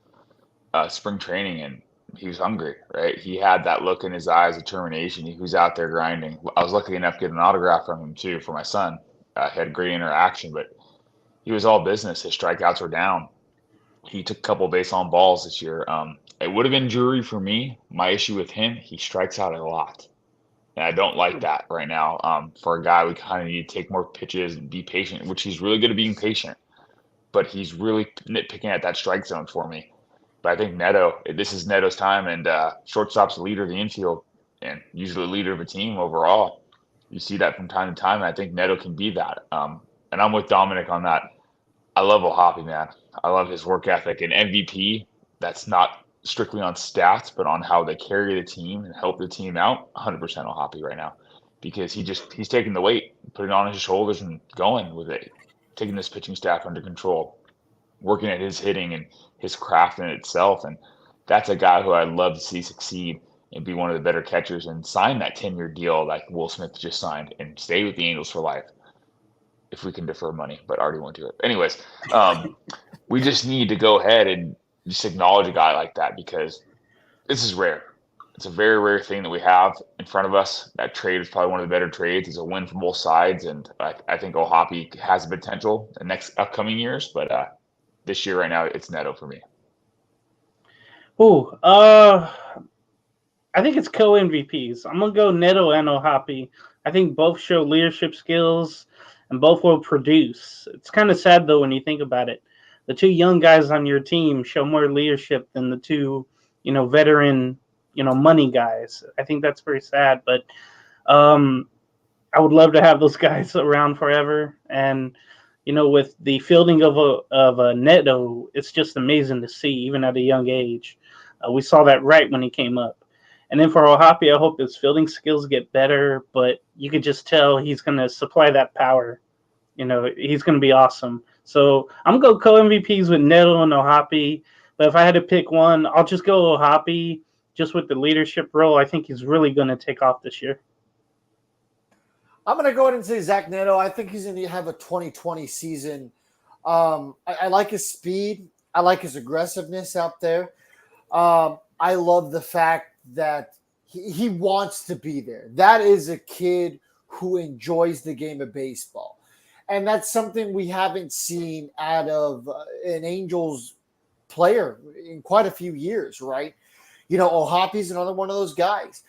spring training, and he was hungry, right? He had that look in his eyes, determination. He was out there grinding. I was lucky enough to get an autograph from him, too, for my son. He had great interaction, but he was all business. His strikeouts were down. He took a couple of base on balls this year. It would have been Drury for me. My issue with him, he strikes out a lot. And I don't like that right now. For a guy, we kind of need to take more pitches and be patient, which he's really good at being patient. But he's really nitpicking at that strike zone for me. But I think Neto, this is Neto's time, and shortstop's the leader of the infield and usually the leader of a team overall. You see that from time to time, and I think Neto can be that. And I'm with Dominic on that. I love O'Hoppe, man. I love his work ethic. And MVP, that's not strictly on stats, but on how they carry the team and help the team out, 100% O'Hoppe right now. Because he's taking the weight, putting it on his shoulders and going with it, taking this pitching staff under control, working at his hitting and his craft in itself. And that's a guy who I'd love to see succeed and be one of the better catchers and sign that 10-year deal like Will Smith just signed and stay with the Angels for life. If we can defer money, but already won't do it. Anyways, we just need to go ahead and just acknowledge a guy like that because this is rare. It's a very rare thing that we have in front of us. That trade is probably one of the better trades. It's a win for both sides, and I think O'Hoppe has the potential in the next upcoming years, but this year right now, it's Neto for me. I think it's co-MVPs. I'm going to go Neto and O'Hoppe. I think both show leadership skills and both will produce. It's kind of sad, though, when you think about it. The two young guys on your team show more leadership than the two, veteran, money guys. I think that's very sad, but I would love to have those guys around forever. And, with the fielding of a Neto, it's just amazing to see, even at a young age. We saw that right when he came up. And then for O'Hoppe, I hope his fielding skills get better, but you could just tell he's going to supply that power. He's going to be awesome. So I'm going to go co-MVPs with Neto and O'Hoppe. But if I had to pick one, I'll just go O'Hoppe just with the leadership role. I think he's really going to take off this year. I'm going to go ahead and say Zach Neto. I think he's going to have a 2020 season. I like his speed. I like his aggressiveness out there. I love the fact that he wants to be there. That is a kid who enjoys the game of baseball. And that's something we haven't seen out of an Angels player in quite a few years, right? O'Hoppe's another one of those guys.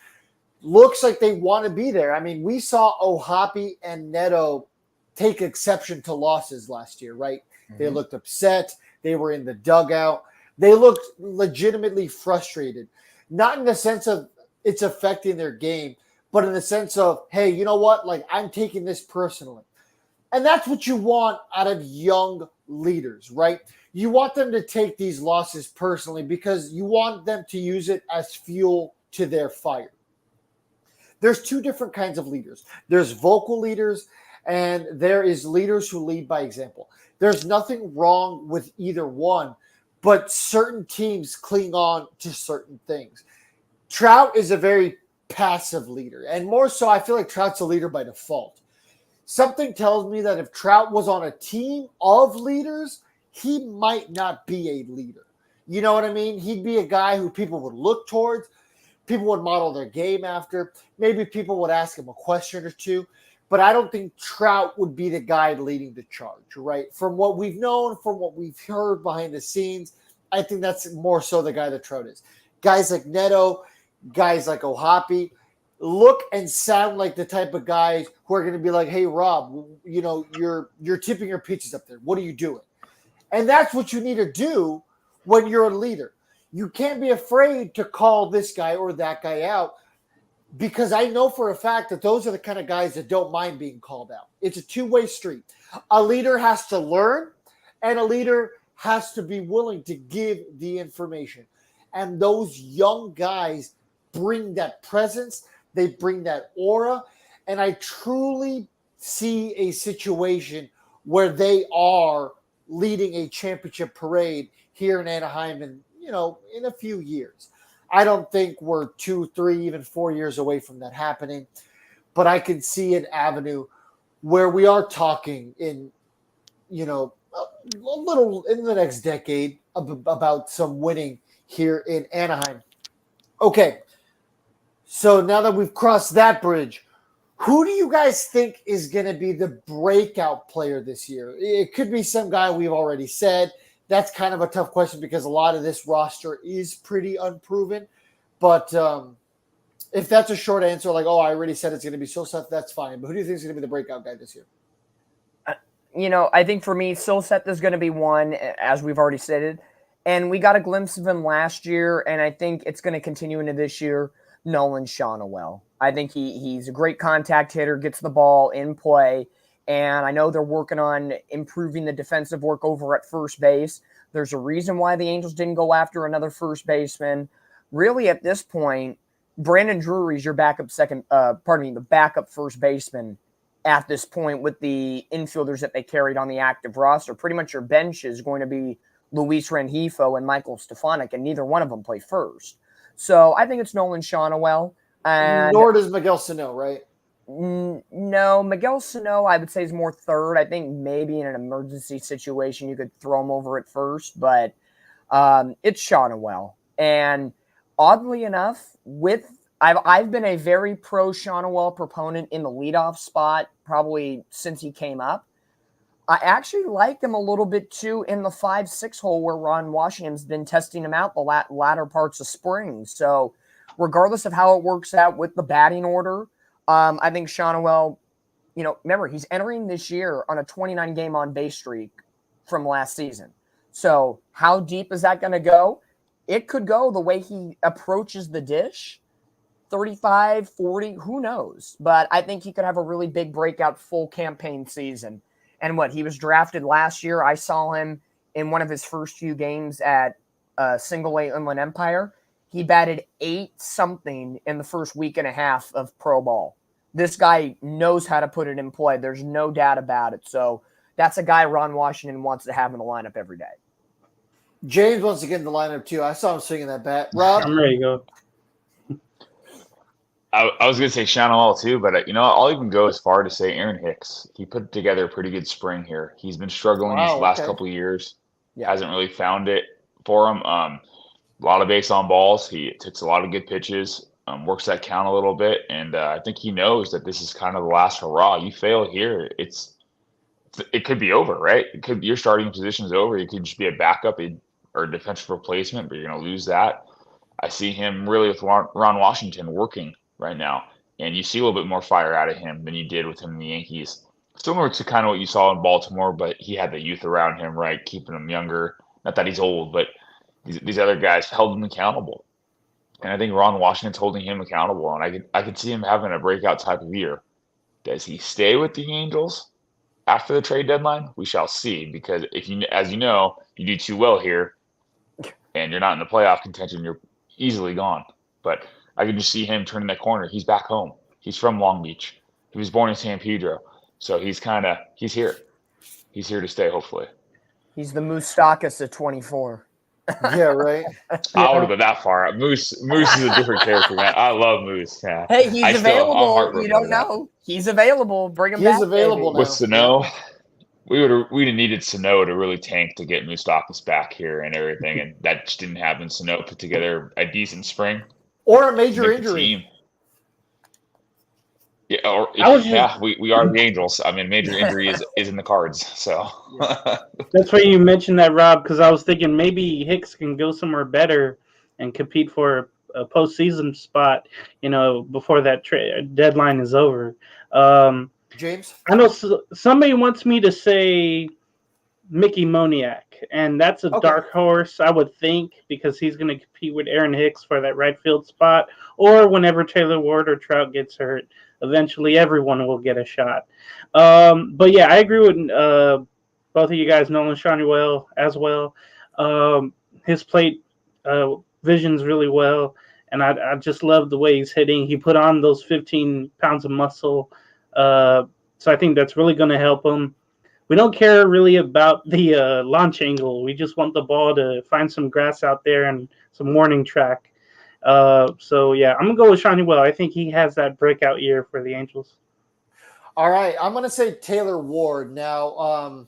Looks like they want to be there. I mean, we saw O'Hoppe and Neto take exception to losses last year, right? Mm-hmm. They looked upset. They were in the dugout. They looked legitimately frustrated, not in the sense of it's affecting their game, but in the sense of, hey, you know what? Like, I'm taking this personally. And that's what you want out of young leaders, right? You want them to take these losses personally because you want them to use it as fuel to their fire. There's two different kinds of leaders. There's vocal leaders, and there is leaders who lead by example. There's nothing wrong with either one, but certain teams cling on to certain things. Trout is a very passive leader, and more so, I feel like Trout's a leader by default. Something tells me that if Trout was on a team of leaders, he might not be a leader. You know what I mean? He'd be a guy who people would look towards, people would model their game after. Maybe people would ask him a question or two, but I don't think Trout would be the guy leading the charge, right? From what we've known, from what we've heard behind the scenes, I think that's more so the guy that Trout is. Guys like Neto, guys like Ohapi, look and sound like the type of guys who are going to be like, hey, Rob, you're tipping your pitches up there. What are you doing? And that's what you need to do when you're a leader. You can't be afraid to call this guy or that guy out, because I know for a fact that those are the kind of guys that don't mind being called out. It's a two-way street. A leader has to learn, and a leader has to be willing to give the information. And those young guys bring that presence. They bring that aura. And I truly see a situation where they are leading a championship parade here in Anaheim in a few years. I don't think we're 2, 3, even 4 years away from that happening, but I can see an avenue where we are talking in, a little in the next decade about some winning here in Anaheim. Okay, so now that we've crossed that bridge, who do you guys think is going to be the breakout player this year? It could be some guy we've already said. That's kind of a tough question because a lot of this roster is pretty unproven. But if that's a short answer, like, oh, I already said it's going to be Silseth, that's fine. But who do you think is going to be the breakout guy this year? I think for me, Silseth is going to be one, as we've already stated. And we got a glimpse of him last year, and I think it's going to continue into this year. Nolan Shawnuel. I think he's a great contact hitter, gets the ball in play. And I know they're working on improving the defensive work over at first base. There's a reason why the Angels didn't go after another first baseman. Really, at this point, Brandon Drury's your the backup first baseman at this point with the infielders that they carried on the active roster. Pretty much your bench is going to be Luis Rengifo and Michael Stefanik, and neither one of them play first. So I think it's Nolan Shawnuel. Nor does Miguel Sano, right? No, Miguel Sano, I would say, is more third. I think maybe in an emergency situation you could throw him over at first, but it's Shawnuel. And oddly enough, I've been a very pro Shawnuel proponent in the leadoff spot probably since he came up. I actually like him a little bit too in the 5-6 hole where Ron Washington's been testing him out the latter parts of spring. So regardless of how it works out with the batting order, I think Shawnuel, remember, he's entering this year on a 29-game on-base streak from last season. So how deep is that going to go? It could go the way he approaches the dish, 35, 40, who knows? But I think he could have a really big breakout full campaign season. And he was drafted last year. I saw him in one of his first few games at Single A Inland Empire. He batted 8-something in the first week and a half of pro ball. This guy knows how to put it in play. There's no doubt about it. So that's a guy Ron Washington wants to have in the lineup every day. James wants to get in the lineup too. I saw him swinging that bat. Rob? I'm ready to go. I was going to say Shawnuel too, but I'll even go as far to say Aaron Hicks. He put together a pretty good spring here. He's been struggling these last couple of years. Yeah. Hasn't really found it for him. A lot of base on balls. He takes a lot of good pitches, works that count a little bit, and I think he knows that this is kind of the last hurrah. You fail here, it could be over, right? Your starting position is over. You could just be a backup or a defensive replacement, but you're going to lose that. I see him really with Ron Washington working right now, and you see a little bit more fire out of him than you did with him in the Yankees. Similar to kind of what you saw in Baltimore, but he had the youth around him, right, keeping him younger. Not that he's old, but these other guys held him accountable. And I think Ron Washington's holding him accountable, and I could see him having a breakout type of year. Does he stay with the Angels after the trade deadline? We shall see, because as you know, you do too well here, and you're not in the playoff contention, you're easily gone. But I can just see him turning that corner. He's back home. He's from Long Beach. He was born in San Pedro. So he's here. He's here to stay, hopefully. He's the Moustakas of 24. Yeah, right. I would have been that far. Moose is a different character, man. I love Moose. Yeah. Hey, he's available. You don't know. He's available. Bring him back. He's available now. With Sano, we'd have needed Sano to really tank to get Moustakas back here and everything, and that just didn't happen. Sano put together a decent spring. Or a major injury. We are the Angels. I mean, major injury is in the cards. So That's why you mentioned that, Rob, because I was thinking maybe Hicks can go somewhere better and compete for a postseason spot, before that deadline is over. James? I know somebody wants me to say Mickey Moniak, and that's a dark horse, I would think, because he's going to compete with Aaron Hicks for that right field spot, or whenever Taylor Ward or Trout gets hurt, eventually everyone will get a shot. But yeah, I agree with both of you guys, Nolan Shanuel as well. His plate vision's really well, and I just love the way he's hitting. He put on those 15 pounds of muscle, so I think that's really going to help him. We don't care really about the launch angle. We just want the ball to find some grass out there and some warning track. So yeah, I'm gonna go with Shawnee Well. I think he has that breakout year for the Angels. All right, I'm gonna say Taylor Ward. Now,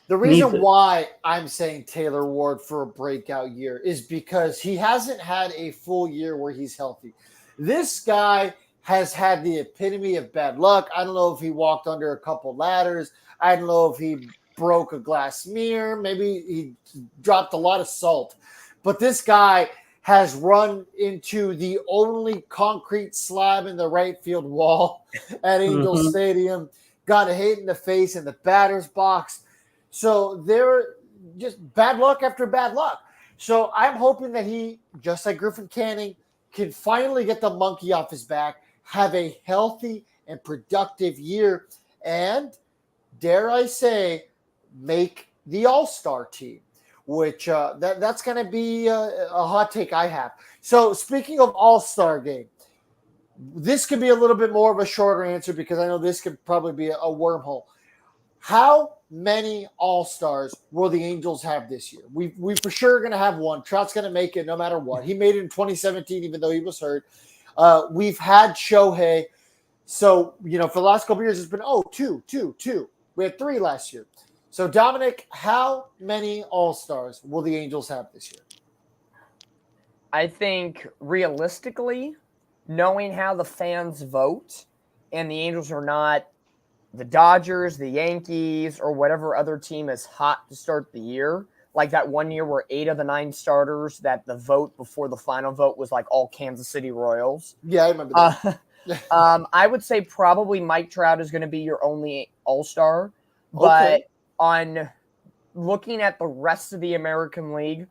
the reason why I'm saying Taylor Ward for a breakout year is because he hasn't had a full year where he's healthy. This guy has had the epitome of bad luck. I don't know if he walked under a couple ladders. I don't know if he broke a glass mirror. Maybe he dropped a lot of salt. But this guy has run into the only concrete slab in the right field wall at Angel Stadium, got a hit in the face in the batter's box. So they're just bad luck after bad luck. So I'm hoping that he, just like Griffin Canning, can finally get the monkey off his back, have a healthy and productive year, and dare I say, make the All-Star team, which that's going to be a hot take I have. So speaking of All-Star game, this could be a little bit more of a shorter answer because I know this could probably be a wormhole. How many All-Stars will the Angels have this year? We for sure are going to have one. Trout's going to make it no matter what. He made it in 2017 even though he was hurt. We've had Shohei. So, for the last couple of years, it's been, two. We had 3 last year. So, Dominic, how many All-Stars will the Angels have this year? I think realistically, knowing how the fans vote, and the Angels are not the Dodgers, the Yankees, or whatever other team is hot to start the year, like that one year where 8 of the 9 starters, that the vote before the final vote was like all Kansas City Royals. Yeah, I remember that. I would say probably Mike Trout is going to be your only All-Star. But on looking at the rest of the American League,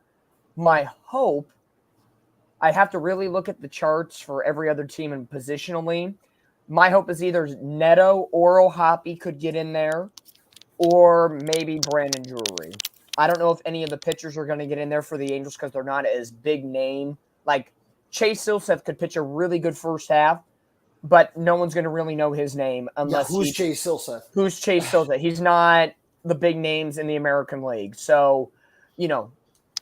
my hope, I'd have to really look at the charts for every other team and positionally. My hope is either Neto or O'Hoppe could get in there, or maybe Brandon Drury. I don't know if any of the pitchers are going to get in there for the Angels because they're not as big name. Like Chase Silseth could pitch a really good first half, but no one's going to really know his name unless who's Chase Silseth? Who's Chase Silseth? He's not the big names in the American League. So,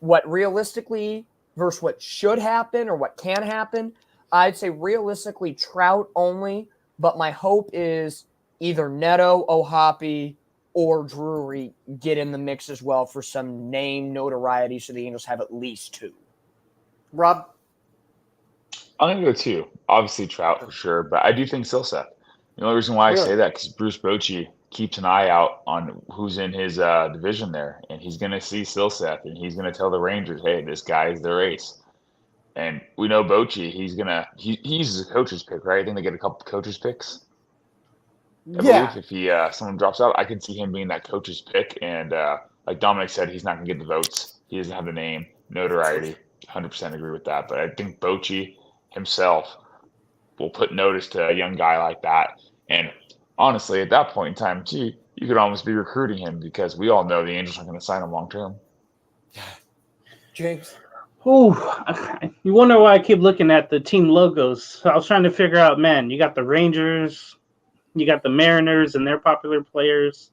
what realistically versus what should happen or what can happen, I'd say realistically Trout only, but my hope is either Neto, O'Hoppe, or Drury get in the mix as well for some name notoriety so the Angels have at least 2. Rob? I'm going to go 2. Obviously Trout for sure, but I do think Silseth. The only reason why I say that because Bruce Bochy keeps an eye out on who's in his division there, and he's going to see Silseth, and he's going to tell the Rangers, hey, this guy is their ace. And we know Bochy, he uses a coach's pick, right? I think they get a couple coach's picks. I believe if someone drops out, I can see him being that coach's pick. And like Dominic said, he's not going to get the votes. He doesn't have the name, notoriety. 100% agree with that. But I think Bochy himself will put notice to a young guy like that. And honestly, at that point in time, too, you could almost be recruiting him because we all know the Angels aren't going to sign him long term. James? Ooh, you wonder why I keep looking at the team logos. I was trying to figure out, man, you got the Rangers, you got the Mariners and their popular players.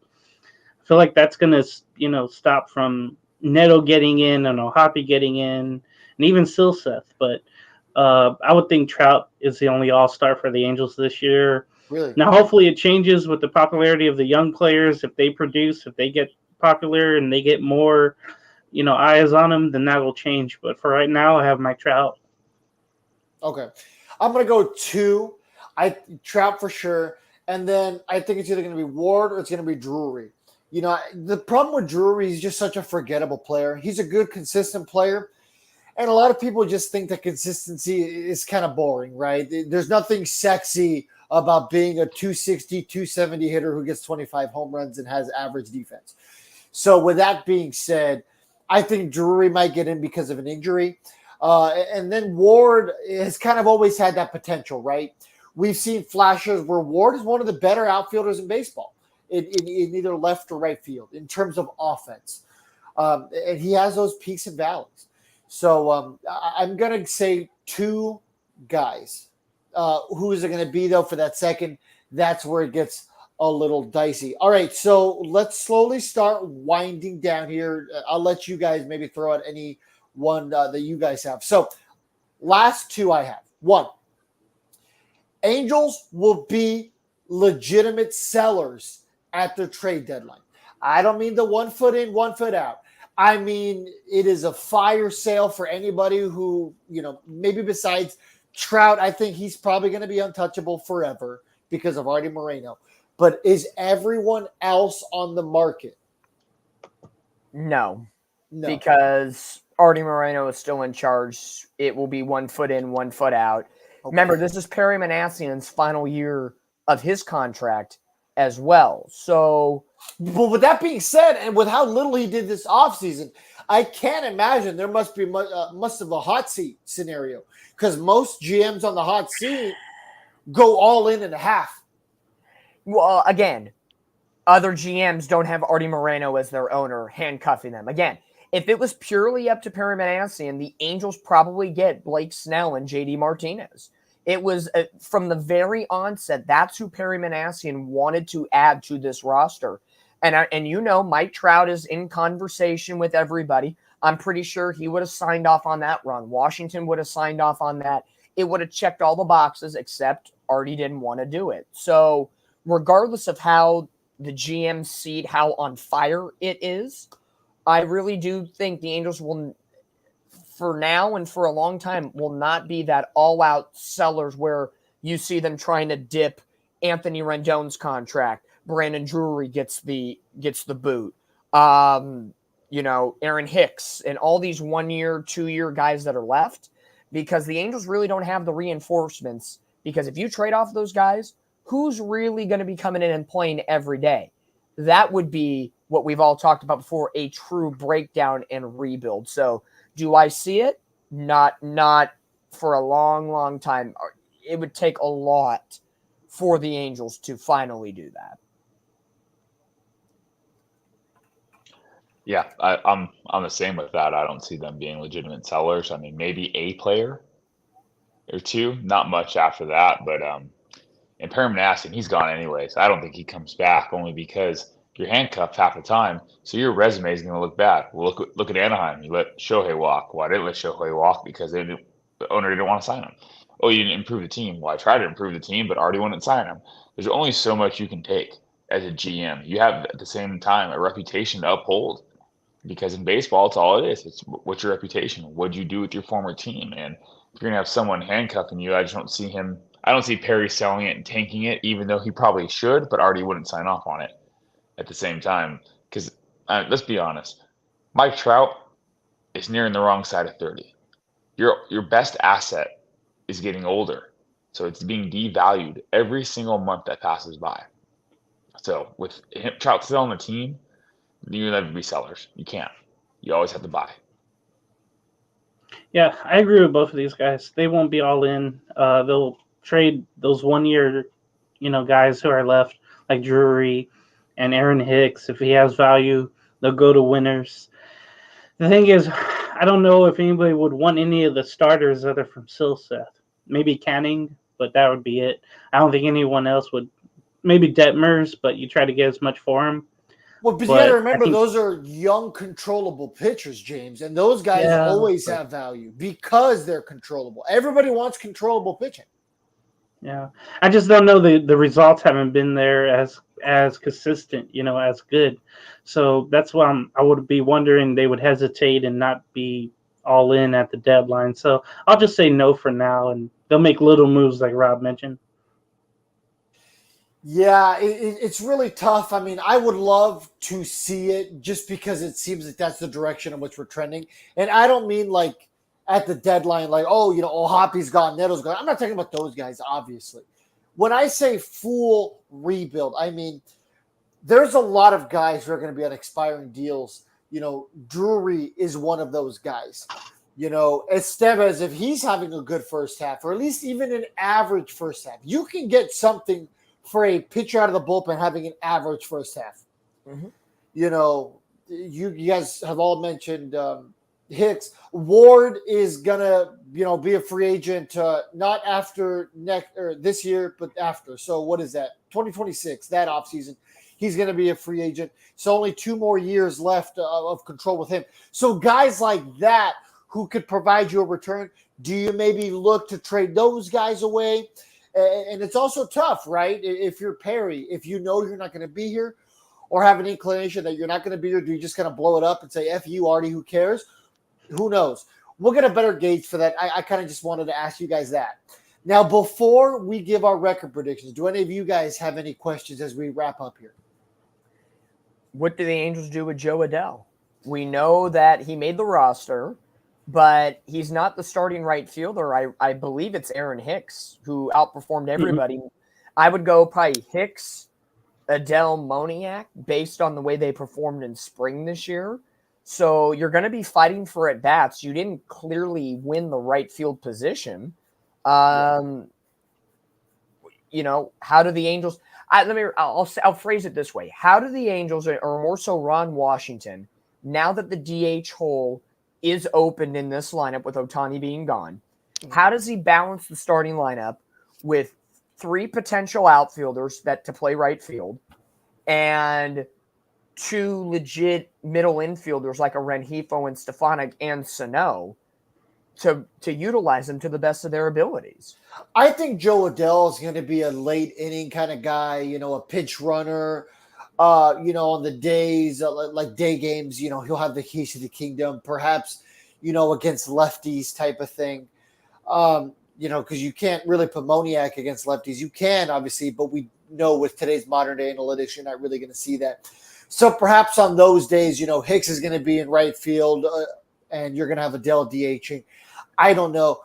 I feel like that's going to, stop from Neto getting in and O'Hoppe getting in and even Silseth. But I would think Trout is the only all-star for the Angels this year. Really? Now, hopefully it changes with the popularity of the young players. If they produce, if they get popular and they get more, eyes on them, then that will change. But for right now, I have Mike Trout. Okay. I'm going to go 2. Trout for sure. And then I think it's either going to be Ward or it's going to be Drury. You know, the problem with Drury, he's just such a forgettable player. He's a good, consistent player. And a lot of people just think that consistency is kind of boring, right? There's nothing sexy about being a 260, 270 hitter who gets 25 home runs and has average defense. So with that being said, I think Drury might get in because of an injury. And then Ward has kind of always had that potential, right? We've seen flashes where Ward is one of the better outfielders in baseball in either left or right field in terms of offense. And he has those peaks and valleys. So I'm going to say two guys. Who is it going to be, though, for that second? That's where it gets a little dicey. All right, so let's slowly start winding down here. I'll let you guys maybe throw out any one that you guys have. So last two I have. One, Angels will be legitimate sellers at their trade deadline. I don't mean the 1 foot in, 1 foot out. I mean, it is a fire sale for anybody who, you know, maybe besides Trout, I think he's probably going to be untouchable forever because of Artie Moreno. But is everyone else on the market? No. Because Artie Moreno is still in charge. It will be 1 foot in, 1 foot out. Okay. Remember, this is Perry Manassian's final year of his contract as well. So, but with that being said, and with how little he did this offseason, I can't imagine there must be must have a hot seat scenario because most GMs on the hot seat go all in a half. Well, again, other GMs don't have Artie Moreno as their owner handcuffing them. Again, if it was purely up to Perry Manassian, the Angels probably get Blake Snell and JD Martinez. It was from the very onset, that's who Perry Manassian wanted to add to this roster. And you know, Mike Trout is in conversation with everybody. I'm pretty sure he would have signed off on that run. Washington would have signed off on that. It would have checked all the boxes, except Artie didn't want to do it. So regardless of how the GM seed, how on fire it is, I really do think the Angels will, for now and for a long time, will not be that all-out sellers where you see them trying to dip Anthony Rendon's contract. Brandon Drury gets the boot. You know, Aaron Hicks and all these 1 year, 2 year guys that are left, because the Angels really don't have the reinforcements. Because if you trade off those guys, who's really going to be coming in and playing every day? That would be what we've all talked about before, a true breakdown and rebuild. So do I see it? Not for a long, long time. It would take a lot for the Angels to finally do that. Yeah, I'm the same with that. I don't see them being legitimate sellers. I mean, maybe a player or two, not much after that. But and Perry Manassian, he's gone anyways. I don't think he comes back only because you're handcuffed half the time, so your resume is going to look bad. Well, look at Anaheim. You let Shohei walk. Well, I didn't let Shohei walk because the owner didn't want to sign him. Oh, you didn't improve the team. Well, I tried to improve the team, but already wouldn't sign him. There's only so much you can take as a GM. You have at the same time a reputation to uphold. Because in baseball, it's all it is. It's what's your reputation? What'd you do with your former team? And if you're gonna have someone handcuffing you, I just don't see him. I don't see Perry selling it and tanking it, even though he probably should, but already wouldn't sign off on it at the same time. Because let's be honest, Mike Trout is nearing the wrong side of 30. Your best asset is getting older, so it's being devalued every single month that passes by. So with Trout still on the team, you'll never be sellers. You can't. You always have to buy. Yeah, I agree with both of these guys. They won't be all in. They'll trade those 1 year, guys who are left, like Drury and Aaron Hicks. If he has value, they'll go to winners. The thing is, I don't know if anybody would want any of the starters other from Silseth. Maybe Canning, but that would be it. I don't think anyone else would. Maybe Detmers, but you try to get as much for him. Well, but you got to remember, those are young, controllable pitchers, James, and those guys always have value because they're controllable. Everybody wants controllable pitching. Yeah, I just don't know the results haven't been there as consistent, as good. So that's why I would be wondering they would hesitate and not be all in at the deadline. So I'll just say no for now, and they'll make little moves like Rob mentioned. Yeah, it's really tough. I mean, I would love to see it just because it seems like that's the direction in which we're trending. And I don't mean like at the deadline, like, oh, Hoppy's gone, Neto's gone. I'm not talking about those guys, obviously. When I say full rebuild, I mean there's a lot of guys who are going to be on expiring deals. Drury is one of those guys. Estevez, if he's having a good first half, or at least even an average first half, you can get something for a pitcher out of the bullpen having an average first half. Mm-hmm. You guys have all mentioned Hicks. Ward is gonna, be a free agent not after this year, but after. So what is that? 2026, that offseason. He's going to be a free agent. So only 2 more years left of control with him. So guys like that who could provide you a return, do you maybe look to trade those guys away? And it's also tough, right? If you're Perry, if you know you're not going to be here or have an inclination that you're not going to be here, do you just kind of blow it up and say, F you, Artie, who cares? Who knows? We'll get a better gauge for that. I kind of just wanted to ask you guys that. Now, before we give our record predictions, do any of you guys have any questions as we wrap up here? What do the Angels do with Joe Adell? We know that he made the roster, but he's not the starting right fielder. I believe it's Aaron Hicks who outperformed everybody. Mm-hmm. I would go probably Hicks, Adell, Moniak based on the way they performed in spring this year. So you're going to be fighting for at-bats. You didn't clearly win the right field position. How do the Angels – I'll phrase it this way. How do the Angels, or more so Ron Washington, now that the DH hole is opened in this lineup with Ohtani being gone, how does he balance the starting lineup with 3 potential outfielders to play right field and 2 legit middle infielders like a Rengifo and Stefanik and Sano to utilize them to the best of their abilities? I think Joe Adell is going to be a late inning kind of guy, a pitch runner. On the days like day games, he'll have the keys to the kingdom, perhaps, against lefties type of thing. Because you can't really put Moniak against lefties. You can, obviously, but we know with today's modern day analytics, you're not really going to see that. So perhaps on those days, Hicks is going to be in right field and you're going to have Adell DHing. I don't know.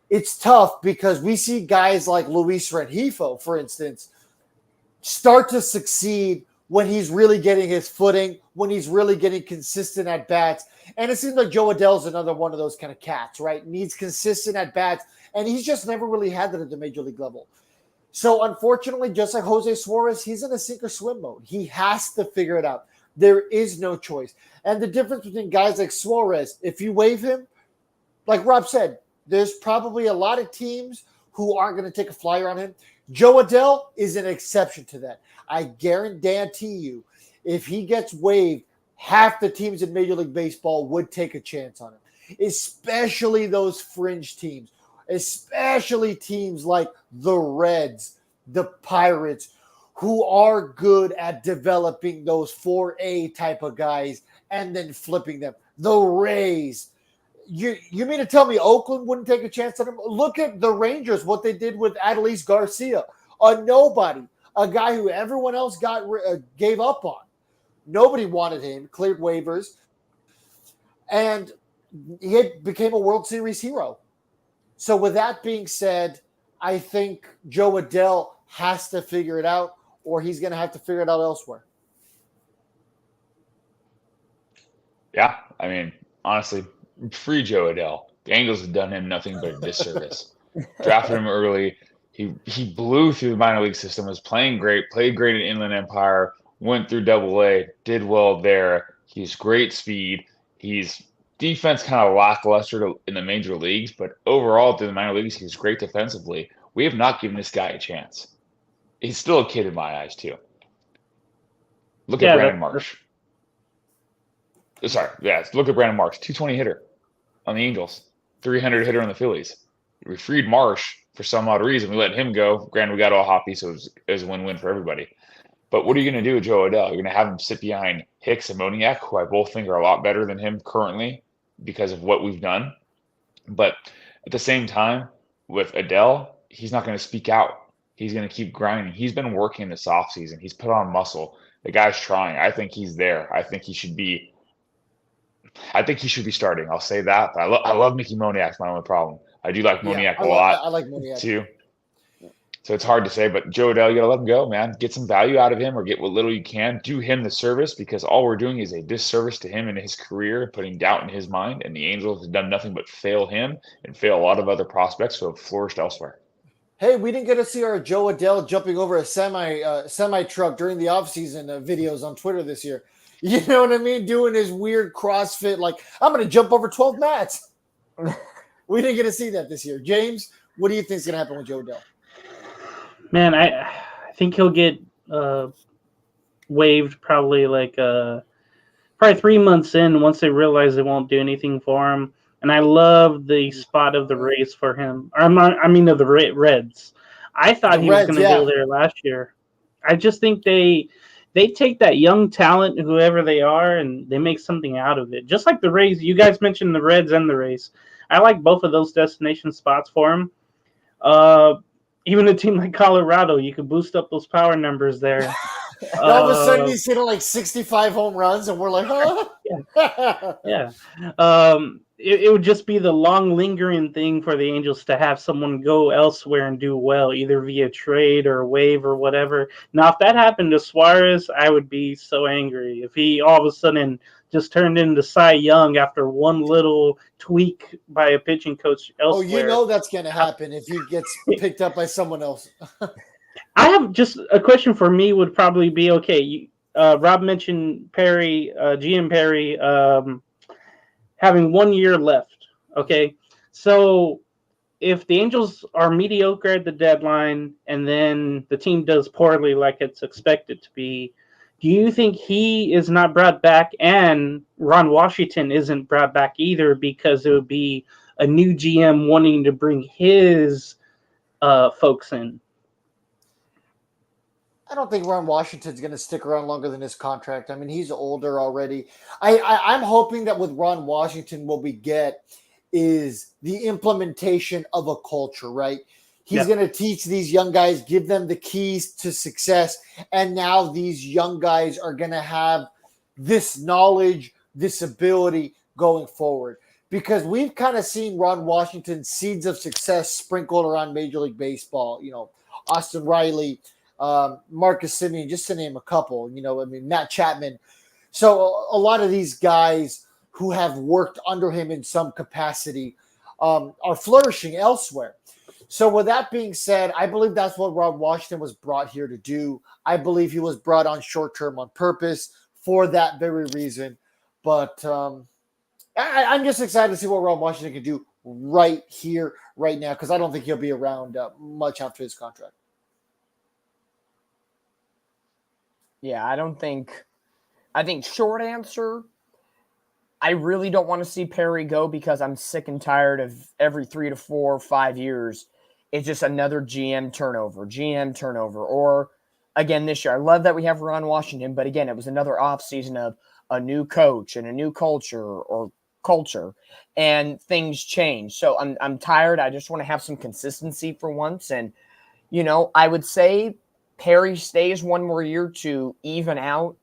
It's tough because we see guys like Luis Rengifo, for instance, start to succeed when he's really getting his footing, when he's really getting consistent at bats. And it seems like Joe Adell's another one of those kind of cats, right? Needs consistent at bats, and he's just never really had that at the major league level. So unfortunately, just like Jose Suarez, he's in a sink or swim mode. He has to figure it out. There is no choice. And the difference between guys like Suarez, if you waive him, like Rob said, there's probably a lot of teams who aren't going to take a flyer on him. Joe Adell is an exception to that. I guarantee you, if he gets waived, half the teams in Major League Baseball would take a chance on him, especially those fringe teams, especially teams like the Reds, the Pirates, who are good at developing those 4A type of guys and then flipping them. The Rays. You mean to tell me Oakland wouldn't take a chance on him? Look at the Rangers, what they did with Adolis Garcia, a nobody, a guy who everyone else gave up on. Nobody wanted him, cleared waivers, and he became a World Series hero. So with that being said, I think Joe Adell has to figure it out, or he's going to have to figure it out elsewhere. Yeah, I mean, honestly, free Joe Adell. The Angels have done him nothing but a disservice. Drafted him early. He blew through the minor league system, was playing great, played great in Inland Empire, went through Double-A, did well there. He's great speed. He's defense kind of lackluster in the major leagues, but overall through the minor leagues, he's great defensively. We have not given this guy a chance. He's still a kid in my eyes, too. Look at Brandon Marsh. Look at Brandon Marsh, 220 hitter on the Angels, 300 hitter on the Phillies. We freed Marsh for some odd reason. We let him go. Granted, we got all Hoppy, so it was a win-win for everybody. But what are you going to do with Joe Adell? You're going to have him sit behind Hicks and Moniak, who I both think are a lot better than him currently because of what we've done. But at the same time, with Adell, he's not going to speak out. He's going to keep grinding. He's been working this offseason. He's put on muscle. The guy's trying. I think he's there. I think he should be starting. I'll say that. But I love Mickey Moniak's my only problem. I do like Moniak a lot I like Moniak too. So it's hard to say, but Joe Adell, you got to let him go, man. Get some value out of him or get what little you can. Do him the service because all we're doing is a disservice to him in his career, putting doubt in his mind. And the Angels have done nothing but fail him and fail a lot of other prospects who have flourished elsewhere. Hey, we didn't get to see our Joe Adell jumping over a semi truck during the offseason videos on Twitter this year. You know what I mean? Doing his weird CrossFit, like, I'm going to jump over 12 mats. We didn't get to see that this year. James, what do you think is going to happen with Joe Adell? Man, I think he'll get waived probably probably 3 months in once they realize they won't do anything for him. And I love the spot of the Rays for him. Of the Reds. I thought he was going to go there last year. I just think they take that young talent, whoever they are, and they make something out of it. Just like the Rays. You guys mentioned the Reds and the Rays. I like both of those destination spots for him. Even a team like Colorado, you could boost up those power numbers there. All of a sudden, he's hitting like 65 home runs, and we're like, huh? Yeah. It would just be the long lingering thing for the Angels to have someone go elsewhere and do well, either via trade or waive or whatever. Now, if that happened to Suarez, I would be so angry. If he all of a sudden just turned into Cy Young after one little tweak by a pitching coach elsewhere. Oh, you know that's going to happen if he gets picked up by someone else. I have just a question for me would probably be, okay, Rob mentioned Perry, GM Perry, having 1 year left. Okay. So if the Angels are mediocre at the deadline and then the team does poorly like it's expected to be, do you think he is not brought back and Ron Washington isn't brought back either because it would be a new GM wanting to bring his folks in? I don't think Ron Washington's going to stick around longer than his contract. I mean, he's older already. I'm hoping that with Ron Washington, what we get is the implementation of a culture, right? He's going to teach these young guys, give them the keys to success. And now these young guys are going to have this knowledge, this ability going forward. Because we've kind of seen Ron Washington's seeds of success sprinkled around Major League Baseball. You know, Austin Riley, Marcus Semien, just to name a couple, Matt Chapman. So a lot of these guys who have worked under him in some capacity are flourishing elsewhere. So with that being said, I believe that's what Ron Washington was brought here to do. I believe he was brought on short-term on purpose for that very reason. But I'm just excited to see what Ron Washington can do right here, right now, because I don't think he'll be around much after his contract. Yeah, I think short answer, I really don't want to see Perry go because I'm sick and tired of every 3 to 4 or 5 years. It's just another GM turnover. Or again, this year, I love that we have Ron Washington, but again, it was another offseason of a new coach and a new culture and things change. So I'm tired. I just want to have some consistency for once. And, I would say Perry stays 1 more year to even out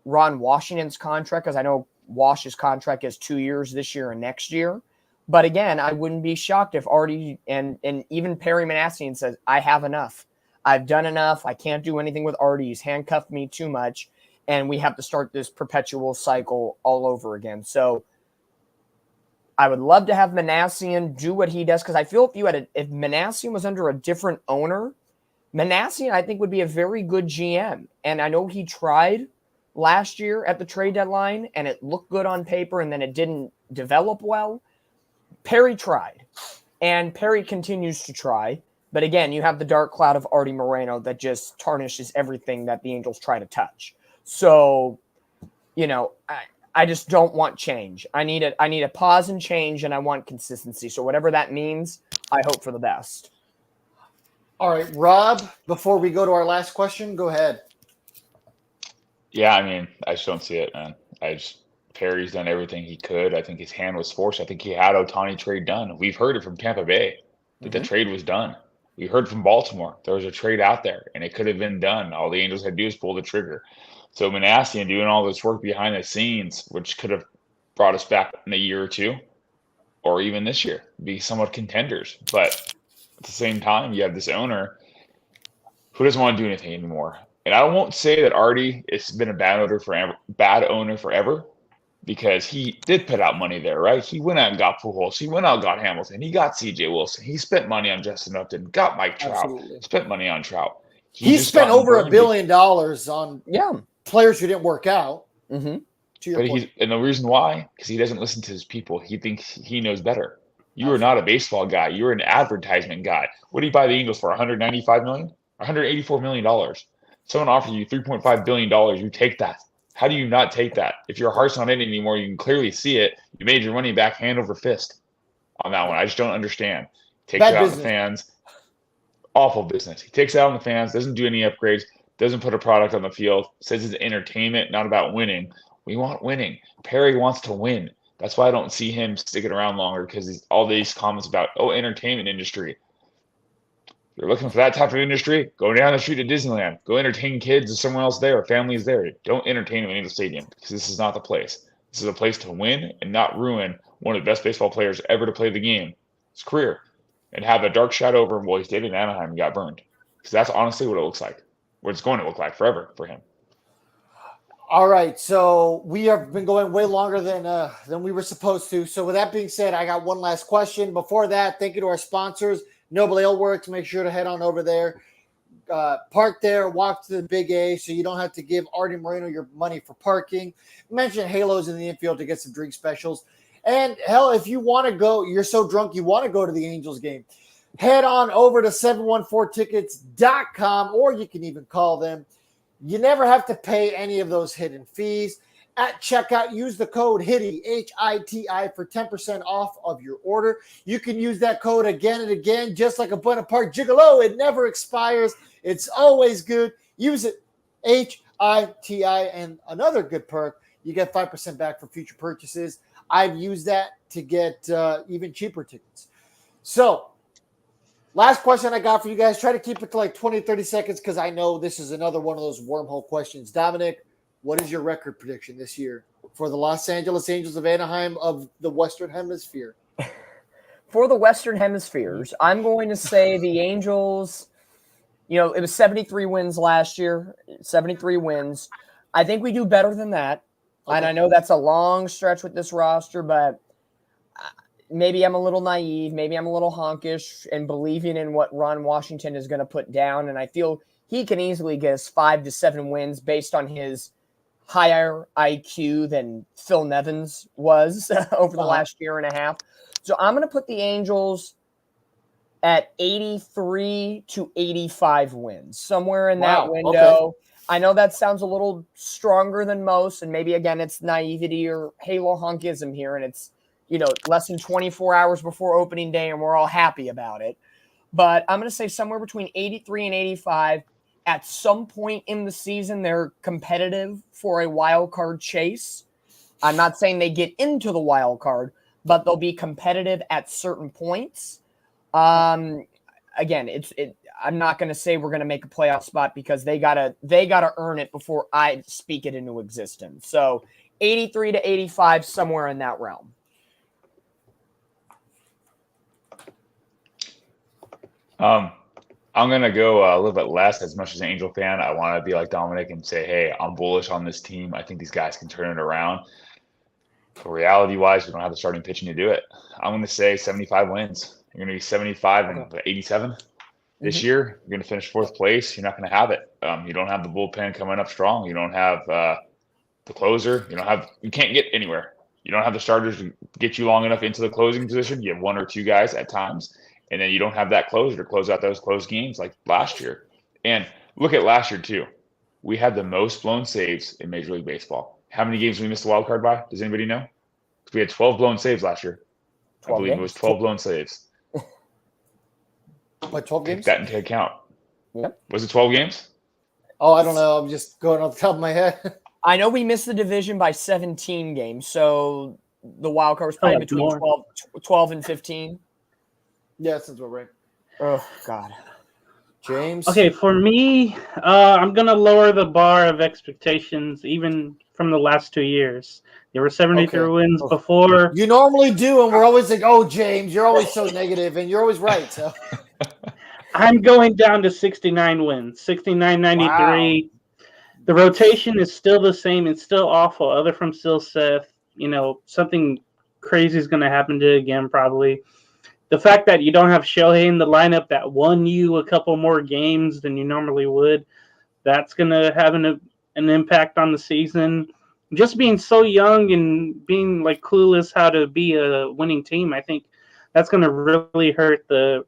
Ron Washington's contract, because I know Wash's contract is 2 years this year and next year. But again, I wouldn't be shocked if Artie and even Perry Manassian says, I have enough. I've done enough. I can't do anything with Artie. He's handcuffed me too much. And we have to start this perpetual cycle all over again. So I would love to have Manassian do what he does, because I feel if Manassian was under a different owner, Manassian, I think, would be a very good GM. And I know he tried last year at the trade deadline, and it looked good on paper, and then it didn't develop well. Perry tried, and Perry continues to try. But again, you have the dark cloud of Artie Moreno that just tarnishes everything that the Angels try to touch. So, I just don't want change. I need a pause and change, and I want consistency. So whatever that means, I hope for the best. All right, Rob, before we go to our last question, go ahead. Yeah, I just don't see it, man. Perry's done everything he could. I think his hand was forced. I think he had Ohtani trade done. We've heard it from Tampa Bay that the trade was done. We heard from Baltimore there was a trade out there, and it could have been done. All the Angels had to do is pull the trigger. So Manassian doing all this work behind the scenes, which could have brought us back in a year or two, or even this year, be somewhat contenders. But at the same time, you have this owner who doesn't want to do anything anymore. And I won't say that Artie has been a bad owner forever, because he did put out money there, right? He went out and got Pujols. He went out and got Hamilton. He got C.J. Wilson. He spent money on Justin Upton. Got Mike Trout. Absolutely. Spent money on Trout. He spent over $1 billion on players who didn't work out. Mm-hmm. To your point. And the reason why, because he doesn't listen to his people. He thinks he knows better. You are not a baseball guy. You're an advertisement guy. What do you buy the Eagles for? $195 million? $184 million. Someone offers you $3.5 billion. You take that. How do you not take that? If your heart's not in it anymore, you can clearly see it. You made your money back hand over fist on that one. I just don't understand. Takes it out on the fans. Awful business. He takes it out on the fans, doesn't do any upgrades, doesn't put a product on the field, says it's entertainment, not about winning. We want winning. Perry wants to win. That's why I don't see him sticking around longer, because all these comments about, entertainment industry. You're looking for that type of industry, go down the street to Disneyland. Go entertain kids or someone else there, or families there. Don't entertain them in the stadium, because this is not the place. This is a place to win and not ruin one of the best baseball players ever to play the game, his career, and have a dark shadow over him while he stayed in Anaheim and got burned. Because that's honestly what it looks like, what it's going to look like forever for him. All right, so we have been going way longer than we were supposed to. So with that being said, I got one last question. Before that, thank you to our sponsors, Noble Ale Works. Make sure to head on over there. Park there, walk to the Big A, so you don't have to give Artie Moreno your money for parking. Mention Halos in the infield to get some drink specials. And hell, if you want to go, you're so drunk you want to go to the Angels game, head on over to 714tickets.com, or you can even call them. You never have to pay any of those hidden fees. At checkout, use the code HITI, H-I-T-I, for 10% off of your order. You can use that code again and again, just like a Buena Park Gigolo. It never expires. It's always good. Use it, H-I-T-I. And another good perk, you get 5% back for future purchases. I've used that to get even cheaper tickets. So, last question I got for you guys. Try to keep it to like 20, 30 seconds, because I know this is another one of those wormhole questions. Dominic, what is your record prediction this year for the Los Angeles Angels of Anaheim of the Western Hemisphere? For the Western Hemispheres, I'm going to say the Angels, it was 73 wins last year, 73 wins. I think we do better than that. Okay. And I know that's a long stretch with this roster, but maybe I'm a little naive. Maybe I'm a little honkish and believing in what Ron Washington is going to put down. And I feel he can easily get us 5 to 7 wins based on his higher IQ than Phil Nevins was over the last year and a half. So I'm going to put the Angels at 83 to 85 wins, somewhere in that window. Okay. I know that sounds a little stronger than most, and maybe, again, it's naivety or halo honkism here, and it's, less than 24 hours before opening day, and we're all happy about it. But I'm going to say somewhere between 83 and 85. At some point in the season, they're competitive for a wild card chase. I'm not saying they get into the wild card, but they'll be competitive at certain points. Again, I'm not going to say we're going to make a playoff spot, because they gotta earn it before I speak it into existence. So 83 to 85, somewhere in that realm. I'm going to go a little bit less. As much as an Angel fan, I want to be like Dominic and say, hey, I'm bullish on this team. I think these guys can turn it around. But reality-wise, we don't have the starting pitching to do it. I'm going to say 75 wins. You're going to be 75 and 87 this year. You're going to finish 4th place. You're not going to have it. You don't have the bullpen coming up strong. You don't have the closer. You can't get anywhere. You don't have the starters to get you long enough into the closing position. You have 1 or 2 guys at times. And then you don't have that closer to close out those close games like last year. And look at last year, too. We had the most blown saves in Major League Baseball. How many games we missed the wild card by? Does anybody know? We had 12 blown saves last year. I believe it was 12 blown saves. What, 12 games? Take that into account. Yep. Was it 12 games? Oh, I don't know. I'm just going off the top of my head. I know we missed the division by 17 games, so the wild card was probably between 12 and 15. Yeah, since we're right. Oh, God. James? Okay, for me, I'm gonna lower the bar of expectations even from the last 2 years. There were 73 Okay. wins before. You normally do, and we're always like, "Oh, James, you're always so negative," and you're always right. So, I'm going down to 69 wins, 69, 93. The rotation is still the same. It's still awful, other from still Seth. Something crazy is going to happen to it again, probably. The fact that you don't have Shohei in the lineup that won you a couple more games than you normally would, that's going to have an impact on the season. Just being so young and being like clueless how to be a winning team, I think that's going to really hurt the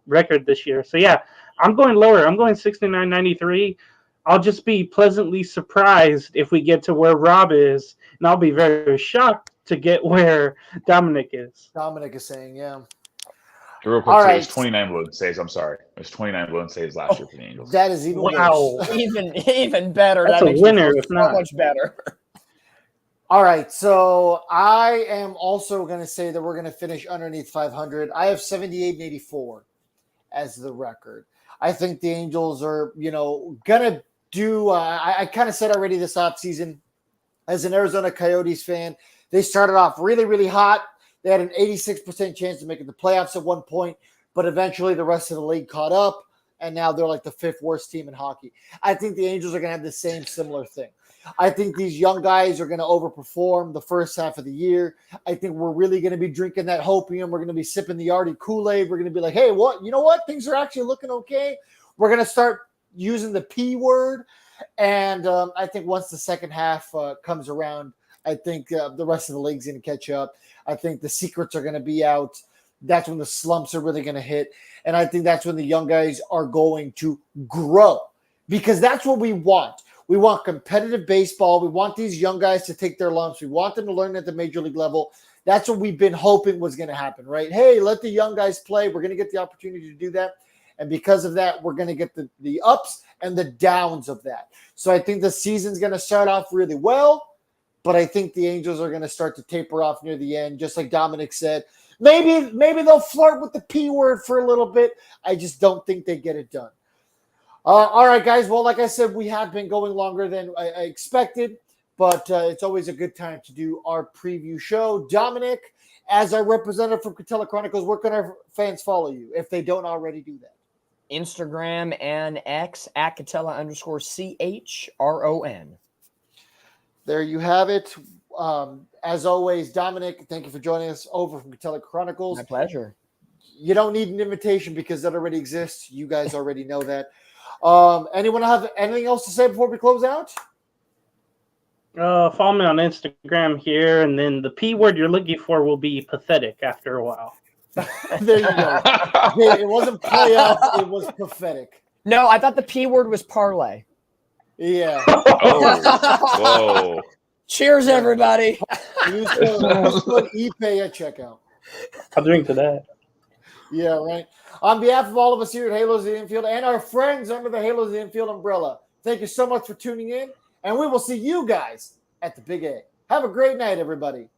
record this year. So yeah, I'm going lower. I'm going 69-93. I'll just be pleasantly surprised if we get to where Rob is, and I'll be very shocked to get where Dominic is. Dominic is saying, yeah. Real quick, All too, right. it's 29 blown saves. I'm sorry. It was 29 blown saves last year for the Angels. That is even Wow. worse. Even better. That's That a makes winner, me if feel not. so much better. All right, so I am also going to say that we're going to finish underneath 500. I have 78-84 as the record. I think the Angels are, going to do. I kind of said already this offseason, as an Arizona Coyotes fan, they started off really, really hot. They had an 86% chance of making the playoffs at one point, but eventually the rest of the league caught up, and now they're like the 5th worst team in hockey. I think the Angels are going to have the same similar thing. I think these young guys are going to overperform the first half of the year. I think we're really going to be drinking that hopium. We're going to be sipping the Artie Kool-Aid. We're going to be like, hey, what? You know what? Things are actually looking okay. We're going to start using the P word. And I think once the second half comes around, I think the rest of the league's going to catch up. I think the secrets are going to be out. That's when the slumps are really going to hit. And I think that's when the young guys are going to grow, because that's what we want. We want competitive baseball. We want these young guys to take their lumps. We want them to learn at the major league level. That's what we've been hoping was going to happen, right? Hey, let the young guys play. We're going to get the opportunity to do that. And because of that, we're going to get the ups and the downs of that. So I think the season's going to start off really well, but I think the Angels are going to start to taper off near the end, just like Dominic said. Maybe they'll flirt with the P word for a little bit. I just don't think they get it done. All right, guys. Well, like I said, we have been going longer than I expected, but it's always a good time to do our preview show. Dominic, as our representative from Catella Chronicles, where can our fans follow you if they don't already do that? Instagram and X at Catella_CHRON. There you have it. As always, Dominic, thank you for joining us over from Catella Chronicles. My pleasure. You don't need an invitation because that already exists. You guys already know that. Anyone have anything else to say before we close out? Follow me on Instagram here, and then the P word you're looking for will be pathetic after a while. There you go. It wasn't playoff, it was pathetic. No, I thought the P word was parlay. Yeah. Oh, whoa. Cheers, everybody. Use code ePay at checkout. I'll drink to that. Yeah, right. On behalf of all of us here at Halos of the Infield and our friends under the Halos of the Infield umbrella, thank you so much for tuning in, and we will see you guys at the Big A. Have a great night, everybody.